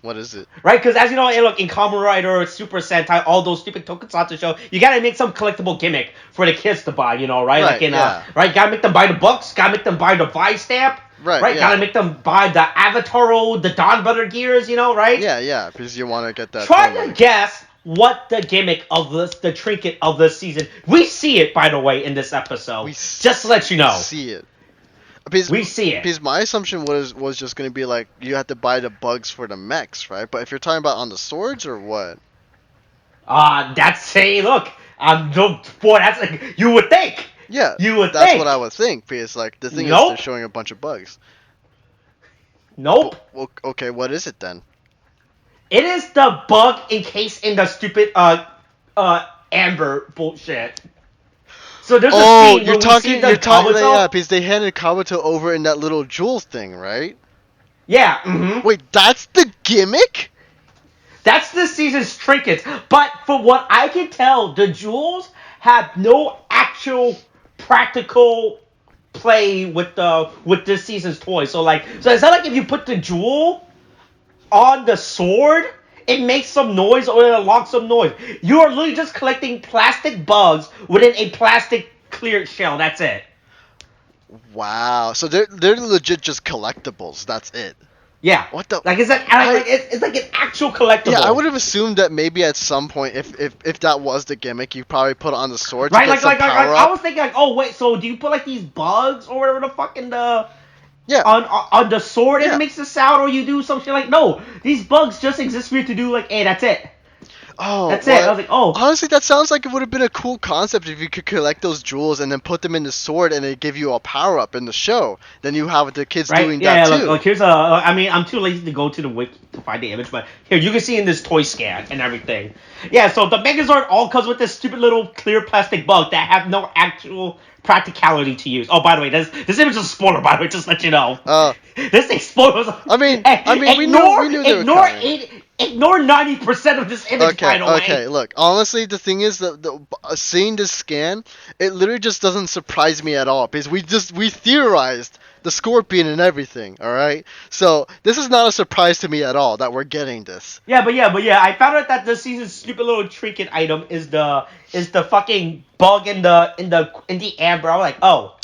What is it? Right, because as you know, look, in Kamen Rider, Super Sentai, all those stupid tokusatsu shows, you gotta make some collectible gimmick for the kids to buy, you know, right? Right, gotta make them buy the books, gotta make them buy the Vice stamp, right? Gotta make them buy the Avataro, the Don Brother gears, you know, right? Yeah, because you want to get that. Try to guess what the gimmick of the trinket of this season. We see it, by the way, in this episode. Just to let you know. See it. We see it. Because my assumption was just going to be like, you have to buy the bugs for the mechs, right? But if you're talking about on the swords or what? That's look, boy, that's like, you would think. Yeah, you would that's think. what I would think. Because like the thing is, they're showing a bunch of bugs. Nope. Well, okay, what is it then? It is the bug encased in the stupid amber bullshit. So there's a scene where you're talking, yeah, because they handed Kabuto over in that little jewels thing, right? Yeah. Mm-hmm. Wait, that's the gimmick? That's this season's trinkets. But from what I can tell, the jewels have no actual practical play with this season's toys. So it's not like if you put the jewel on the sword, it makes some noise or it unlocks some noise. You are literally just collecting plastic bugs within a plastic clear shell. That's it. Wow. So they're legit just collectibles. That's it. Yeah. What the? Like, it's like an actual collectible. Yeah, I would have assumed that maybe at some point, if that was the gimmick, you probably put it on the sword to right, get some power up. I was thinking like, oh wait, so do you put like these bugs or whatever the fuck in the Yeah. on the sword and Yeah. it makes the sound, or you do some shit like, no, these bugs just exist for you to do like, hey, that's it. Oh, That's it. I was like, oh. Honestly, that sounds like it would have been a cool concept if you could collect those jewels and then put them in the sword and they give you a power up in the show. Then you have the kids doing that too. Look, here's I mean, I'm too lazy to go to the wiki to find the image, but here you can see in this toy scan and everything. Yeah, so the Megazord all comes with this stupid little clear plastic bug that have no actual practicality to use. Oh, by the way, this image is a spoiler. By the way, just to let you know. This thing spoils. I mean, we knew they were coming. Ignore 90% of this image, by the way. Okay, look, honestly, the thing is, seeing this scan, it literally just doesn't surprise me at all, because we theorized the Scorpion and everything, alright? So, this is not a surprise to me at all, that we're getting this. Yeah, I found out that this season's stupid little trinket item is the fucking bug in the amber. I'm like, oh.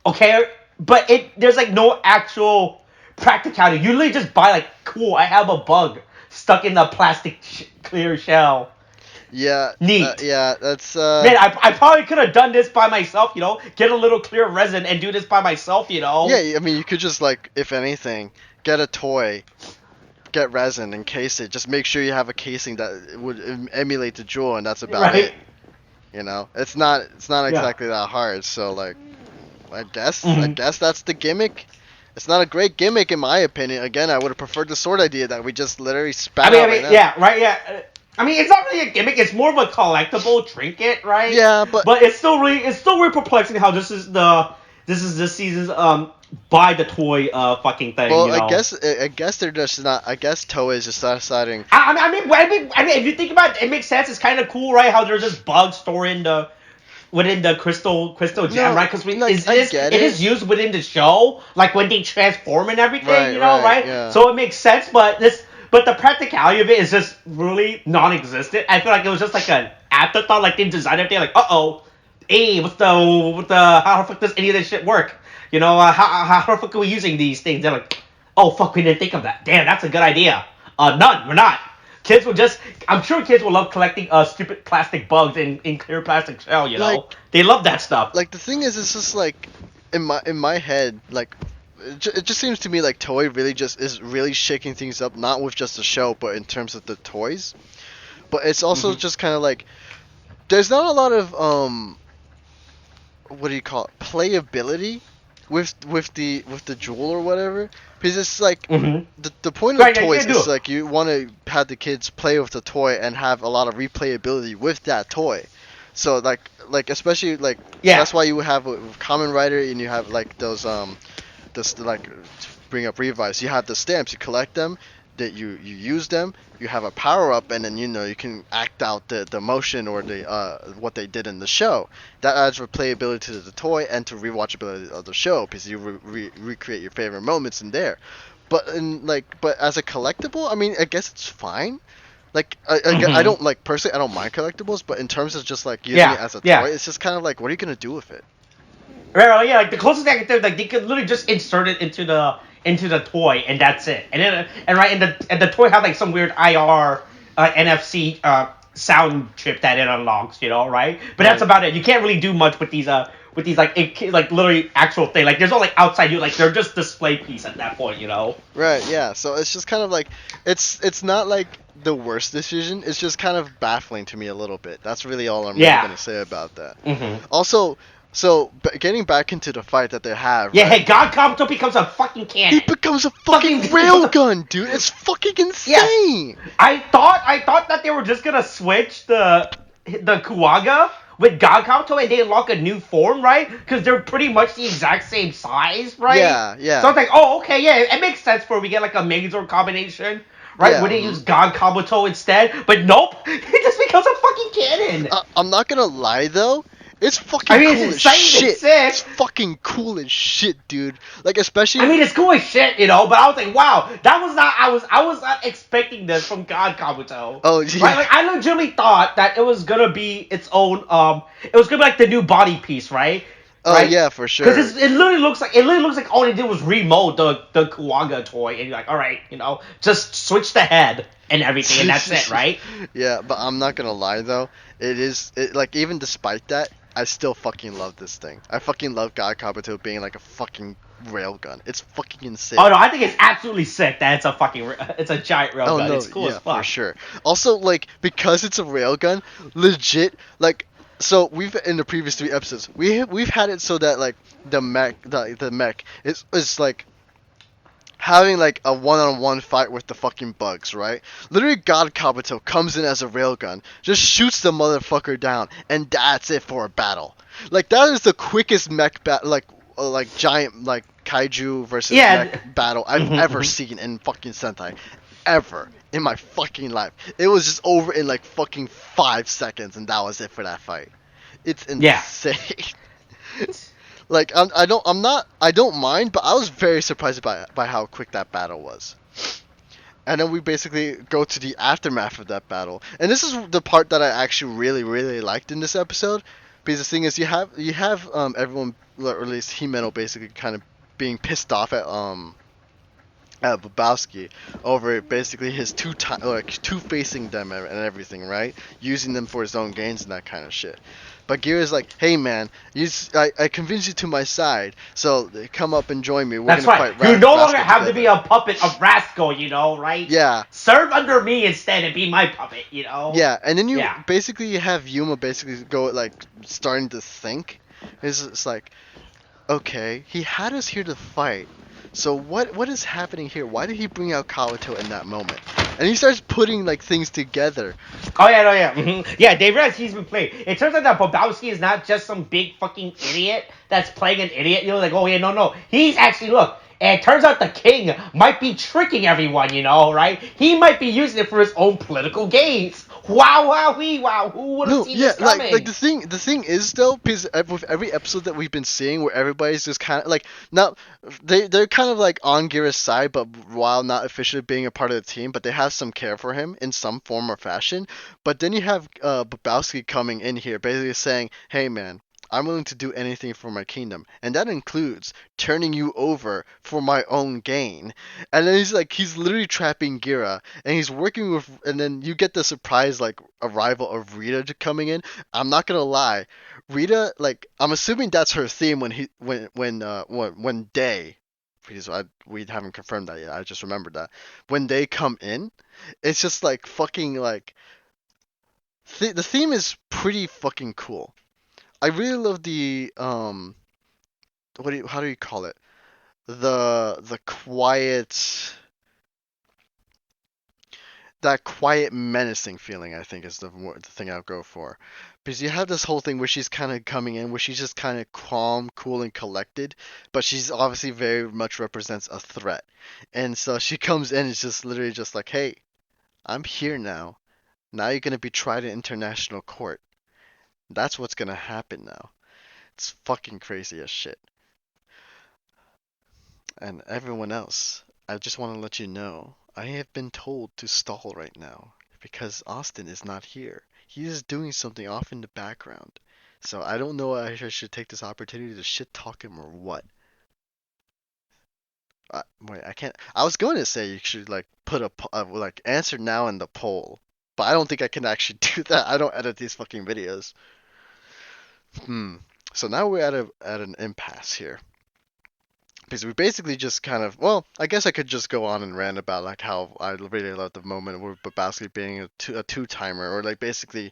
Okay, but there's like no actual practicality. You literally just buy like, cool, I have a bug stuck in the plastic clear shell. Yeah. Neat. Yeah, that's Man, I probably could have done this by myself, get a little clear resin and do this by myself, Yeah, I mean, you could just, like, if anything, get a toy, get resin, and case it. Just make sure you have a casing that would emulate the jewel, and that's about it. It's not exactly that hard, so, like, I guess that's the gimmick. It's not a great gimmick in my opinion. Again, I would have preferred the sword idea that we just literally spat out right now. Yeah, right, yeah. I mean, it's not really a gimmick. It's more of a collectible trinket, right? Yeah, but it's still really perplexing how this is this season's buy the toy fucking thing. Well, I guess they're just not. I guess Toei is just not deciding. I mean, if you think about it, it makes sense. It's kind of cool, right? How there's just bugs stored within the crystal gem, right? Because it is used within the show, like when they transform and everything, right? Yeah. So it makes sense, but the practicality of it is just really non-existent. I feel like it was just like an afterthought, like they designed everything, like, hey, how the fuck does any of this shit work? How the fuck are we using these things? They're like, oh fuck, we didn't think of that. Damn, that's a good idea. None, we're not. I'm sure kids will love collecting stupid plastic bugs in clear plastic shell, Like, they love that stuff. Like, the thing is, it's just like, in my head, like, it just seems to me like Toei really just is really shaking things up, not with just the show, but in terms of the toys. But it's also just kind of like, there's not a lot of, what do you call it, playability with the jewel or whatever. Because it's like, the point of toys is like you want to have the kids play with the toy and have a lot of replayability with that toy. So like especially like that's why you have with Kamen Rider and you have like those this like to bring up Revice. You have the stamps, you collect them, that you use them, you have a power up, and then you can act out the motion or the what they did in the show. That adds replayability to the toy and to rewatchability of the show because you recreate your favorite moments in there. But as a collectible, I mean, I guess it's fine. Like I don't like personally, I don't mind collectibles, but in terms of just like using it as a toy, it's just kind of like, what are you gonna do with it? Right, yeah, like the closest thing I can think, like they could literally just insert it into the toy and that's it. And the toy had like some weird IR NFC sound chip that it unlocks, right? But that's about it. You can't really do much with these like literally actual thing. Like there's no like outside you, like they're just display piece at that point, Right, yeah. So it's just kind of like it's not like the worst decision. It's just kind of baffling to me a little bit. That's really all I'm really gonna say about that. Also, so getting back into the fight that they have. Yeah, right? Hey, God Kabuto becomes a fucking cannon. He becomes a fucking railgun, dude. It's fucking insane. Yeah. I thought that they were just gonna switch the Kuwaga with God Kabuto and they unlock a new form, right? Because they're pretty much the exact same size, right? Yeah. So I was like, oh, okay, yeah, it makes sense for we get like a Megazord combination. Right, where they use God Kabuto instead, but nope, it just becomes a fucking cannon. I'm not gonna lie though, it's fucking cool as shit. It's fucking cool as shit, dude. Like especially. I mean, it's cool as shit, but I was like, wow, that was not. I was not expecting this from God Kabuto. Oh yeah. Right, like I legitimately thought that it was gonna be its own. It was gonna be like the new body piece, right? Oh right? yeah, for sure. Because it literally looks like all they did was remold the Kuwaga toy, and you're like, all right, just switch the head and everything, and that's it, right? Yeah, but I'm not gonna lie though, like even despite that, I still fucking love this thing. I fucking love God Kabuto being like a fucking railgun. It's fucking insane. Oh no, I think it's absolutely sick that it's a giant railgun. Oh no, It's cool yeah, as fuck. for sure. Also, like because it's a railgun, legit, like. So we've in the previous 3 episodes we've had it so that like the mech is like having like a one-on-one fight with the fucking bugs, right? Literally, God Kabuto comes in as a railgun, just shoots the motherfucker down, and that's it for a battle. Like that is the quickest mech battle, like giant like kaiju versus mech battle I've ever seen in fucking Sentai, ever in my fucking life. It was just over in like fucking 5 seconds, and that was it for that fight. It's insane. Like I don't mind, but I was very surprised by how quick that battle was. And then we basically go to the aftermath of that battle, and this is the part that I actually really liked in this episode, because the thing is you have everyone, or at least Himeno, basically kind of being pissed off at Babowski over basically his two-facing them and everything, right? Using them for his own gains and that kind of shit. But Gira's like, hey man, I convinced you to my side, so come up and join me. We're That's right. You no longer have to be a puppet of Rascal, right? Yeah. Serve under me instead and be my puppet, Yeah, and then you have Yuma basically go like starting to think. It's like, okay, he had us here to fight. So what is happening here? Why did he bring out Kabuto in that moment? And he starts putting like things together. Oh yeah, yeah. They realize he's been played. It turns out that Babowski is not just some big fucking idiot that's playing an idiot. Like, oh yeah, no. He's actually, look. And it turns out the king might be tricking everyone, right? He might be using it for his own political gains. Wow. Who would have seen this coming? Like the thing is though, because with every episode that we've been seeing, where everybody's just kind of like, now they're kind of like on Gira's side, but while not officially being a part of the team, but they have some care for him in some form or fashion. But then you have Babowski coming in here, basically saying, "Hey man, I'm willing to do anything for my kingdom, and that includes turning you over for my own gain." And then he's literally trapping Gira, and he's working with, and then you get the surprise like arrival of Rita coming in. I'm not gonna lie, Rita, like I'm assuming that's her theme when they, because we haven't confirmed that yet. I just remembered that when they come in, it's just like fucking like the theme is pretty fucking cool. I really love the how do you call it? The quiet, that quiet menacing feeling, I think, is the thing I'll go for. Because you have this whole thing where she's kind of coming in, where she's just kind of calm, cool, and collected, but she's obviously very much represents a threat. And so she comes in and it's just literally just like, hey, I'm here now. Now you're going to be tried in international court. That's what's gonna happen now. It's fucking crazy as shit. And everyone else, I just want to let you know, I have been told to stall right now because Austin is not here. He is doing something off in the background. So I don't know if I should take this opportunity to shit talk him or what. Wait, I can't. I was going to say you should like put like answer now in the poll, but I don't think I can actually do that. I don't edit these fucking videos. So now we're at an impasse here. Because we basically just kind of, well, I guess I could just go on and rant about like how I really love the moment where Babowski being a two-timer, or like basically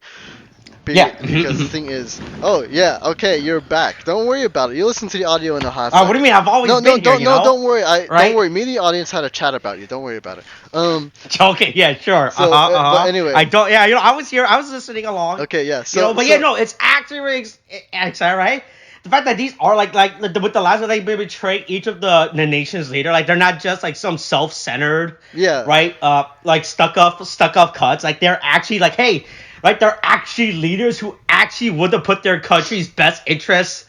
being, because the thing is, oh yeah, okay, you're back. Don't worry about it. You listen to the audio in the hot what do you mean? I've always been here, don't worry. Don't worry. Me and the audience had a chat about you. Don't worry about it. Okay, yeah, sure. So, but anyway, I don't. Yeah, I was here. I was listening along. Okay, yeah. So, it's actually really exciting, right? The fact that these are like with the last one, they betray each of the nation's leader. Like they're not just like some self-centered, right? Like stuck up cuts. Like they're actually like, hey, like they're actually leaders who actually would have put their country's best interests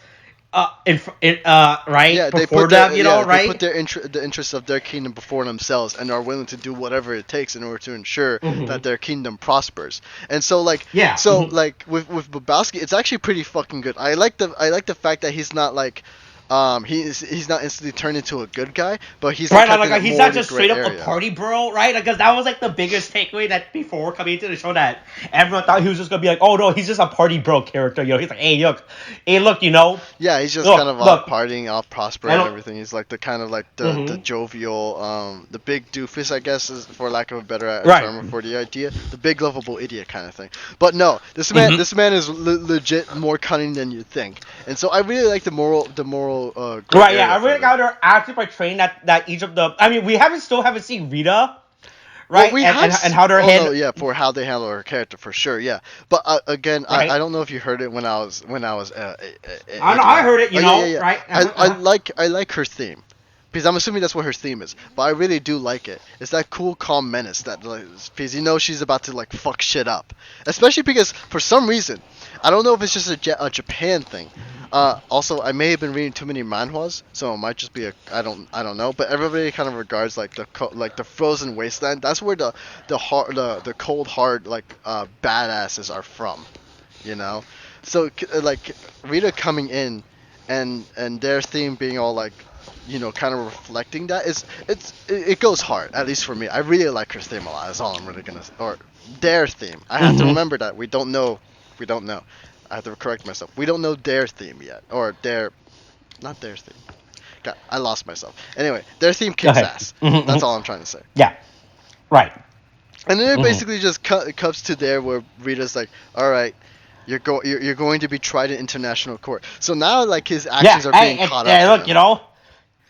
right? Yeah, they before put their, them, you know, yeah, right? they put the interests of their kingdom before themselves and are willing to do whatever it takes in order to ensure that their kingdom prospers. And so like Yeah. with Babowski, it's actually pretty fucking good. I like the fact that he's not like he's not instantly turned into a good guy, but he's Right, kept in a he's not morally just gray straight up area. a party bro, right? Because that was like the biggest takeaway that before coming into the show that everyone thought he was just gonna be like, oh no, he's just a party bro character, you know. He's like, hey look, you know. Yeah, he's just look, kind of look, partying, off prospering and everything. He's like the kind of like the jovial, the big doofus, I guess, is for lack of a better term for the idea, the big lovable idiot kind of thing. But no, this man is legit more cunning than you think, and so I really like the moral. Right, yeah, I really like how they're actually portraying that each of the. I mean, we still haven't seen Rita. Right, well, and how they're handling. No, yeah, for how they handle her character for sure, yeah. But again, right? I don't know if you heard it when I was. I heard it, you know, yeah. right? I like her theme, because I'm assuming that's what her theme is. But I really do like it. It's that cool, calm menace that, like, because you know she's about to like fuck shit up, especially because for some reason, I don't know if it's just a Japan thing. Also, I may have been reading too many manhwas, so it might just be I don't know. But everybody kind of regards like the frozen wasteland. That's where the cold hard badasses are from, you know. So like Rita coming in, and their theme being all like, you know, kind of reflecting that it goes hard. At least for me, I really like her theme a lot. That's all I'm really gonna or their theme. I have to remember that we don't know. I have to correct myself. We don't know their theme yet, or not their theme. God, I lost myself. Anyway, their theme kicks ass. That's all I'm trying to say. Yeah, right. And then it basically just comes to there where Rita's like, all right, you're going to be tried in international court. So now like his actions are being caught up. Yeah, look, you know.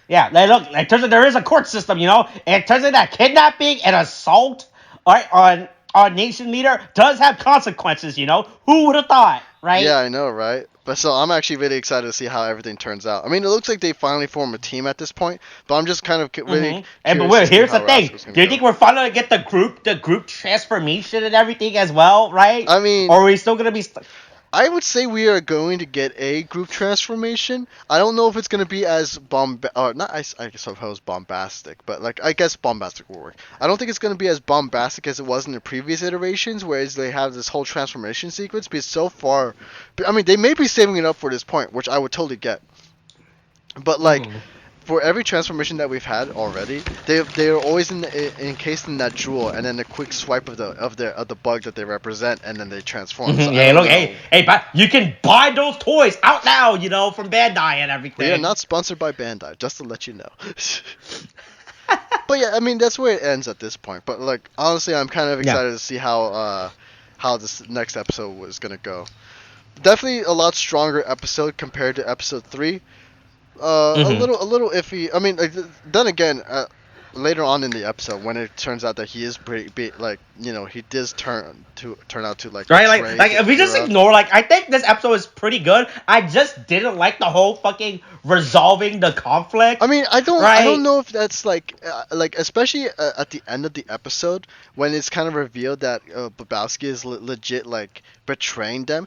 Yeah, look. It turns out there is a court system, you know. And it turns out that kidnapping and assault, on nation leader does have consequences, you know. Who would have thought, right? Yeah, I know, right? But so I'm actually really excited to see how everything turns out. I mean, it looks like they finally form a team at this point, but I'm just kind of really. But here's the thing: do you think we're finally gonna get the group transformation and everything as well, right? I mean, or are we still gonna be? I would say we are going to get a group transformation. I don't know if it's going to be as I suppose bombastic, but like I guess bombastic will work. I don't think it's going to be as bombastic as it was in the previous iterations, whereas they have this whole transformation sequence. Because so far, I mean, they may be saving it up for this point, which I would totally get. But like. For every transformation that we've had already, they are always encased in that jewel, and then a quick swipe of the bug that they represent, and then they transform. So yeah, look, hey, but you can buy those toys out now, you know, from Bandai and everything. We are not sponsored by Bandai, just to let you know. But yeah, I mean that's where it ends at this point. But like honestly, I'm kind of excited to see how this next episode was gonna go. Definitely a lot stronger episode compared to episode 3. A little iffy. I mean, like, then again, later on in the episode, when it turns out that he is pretty, like, you know, he does turn out to like right, like if we just ignore, like, I think this episode is pretty good. I just didn't like the whole fucking resolving the conflict. I mean, I don't know if that's like especially at the end of the episode when it's kind of revealed that Babowski is legit like betraying them.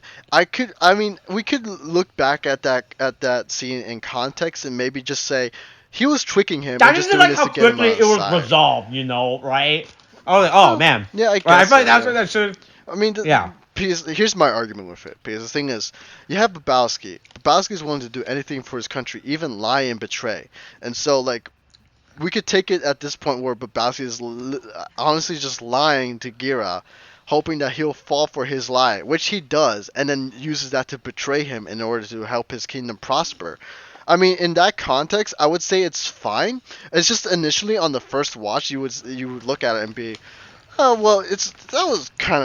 We could look back at that scene in context and maybe just say he was tricking him. I just didn't like how quickly it was resolved, you know, right? I was like, oh man. Yeah, I guess. I feel like that's what that should. I mean, because here's my argument with it. Because the thing is, you have Babowski. Babowski's willing to do anything for his country, even lie and betray. And so, like, we could take it at this point where Babowski is honestly just lying to Gira, hoping that he'll fall for his lie, which he does, and then uses that to betray him in order to help his kingdom prosper. I mean, in that context, I would say it's fine. It's just initially on the first watch, you would look at it and be, oh well, that was kind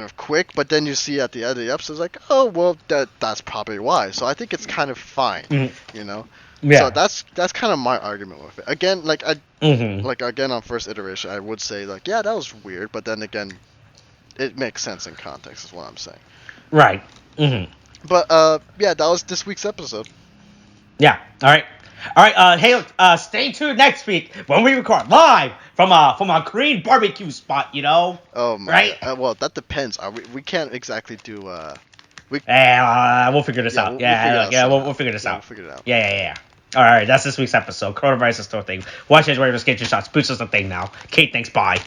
of quick. But then you see at the end of the episode, it's like, oh well, that's probably why. So I think it's kind of fine, you know. Yeah. So that's kind of my argument with it. Again, like again on first iteration, I would say like, yeah, that was weird. But then again, it makes sense in context, is what I'm saying. Right. But yeah, that was this week's episode. Yeah. All right. Hey, stay tuned next week when we record live from a Korean barbecue spot. You know. Oh my. Right. Well, that depends. We can't exactly do We'll figure this out. We'll figure this out. We'll figure it out. Yeah. All right, that's this week's episode. Coronavirus is still a thing. Watch it, where to get your shots. Boost is a thing now. Kate, thanks. Bye.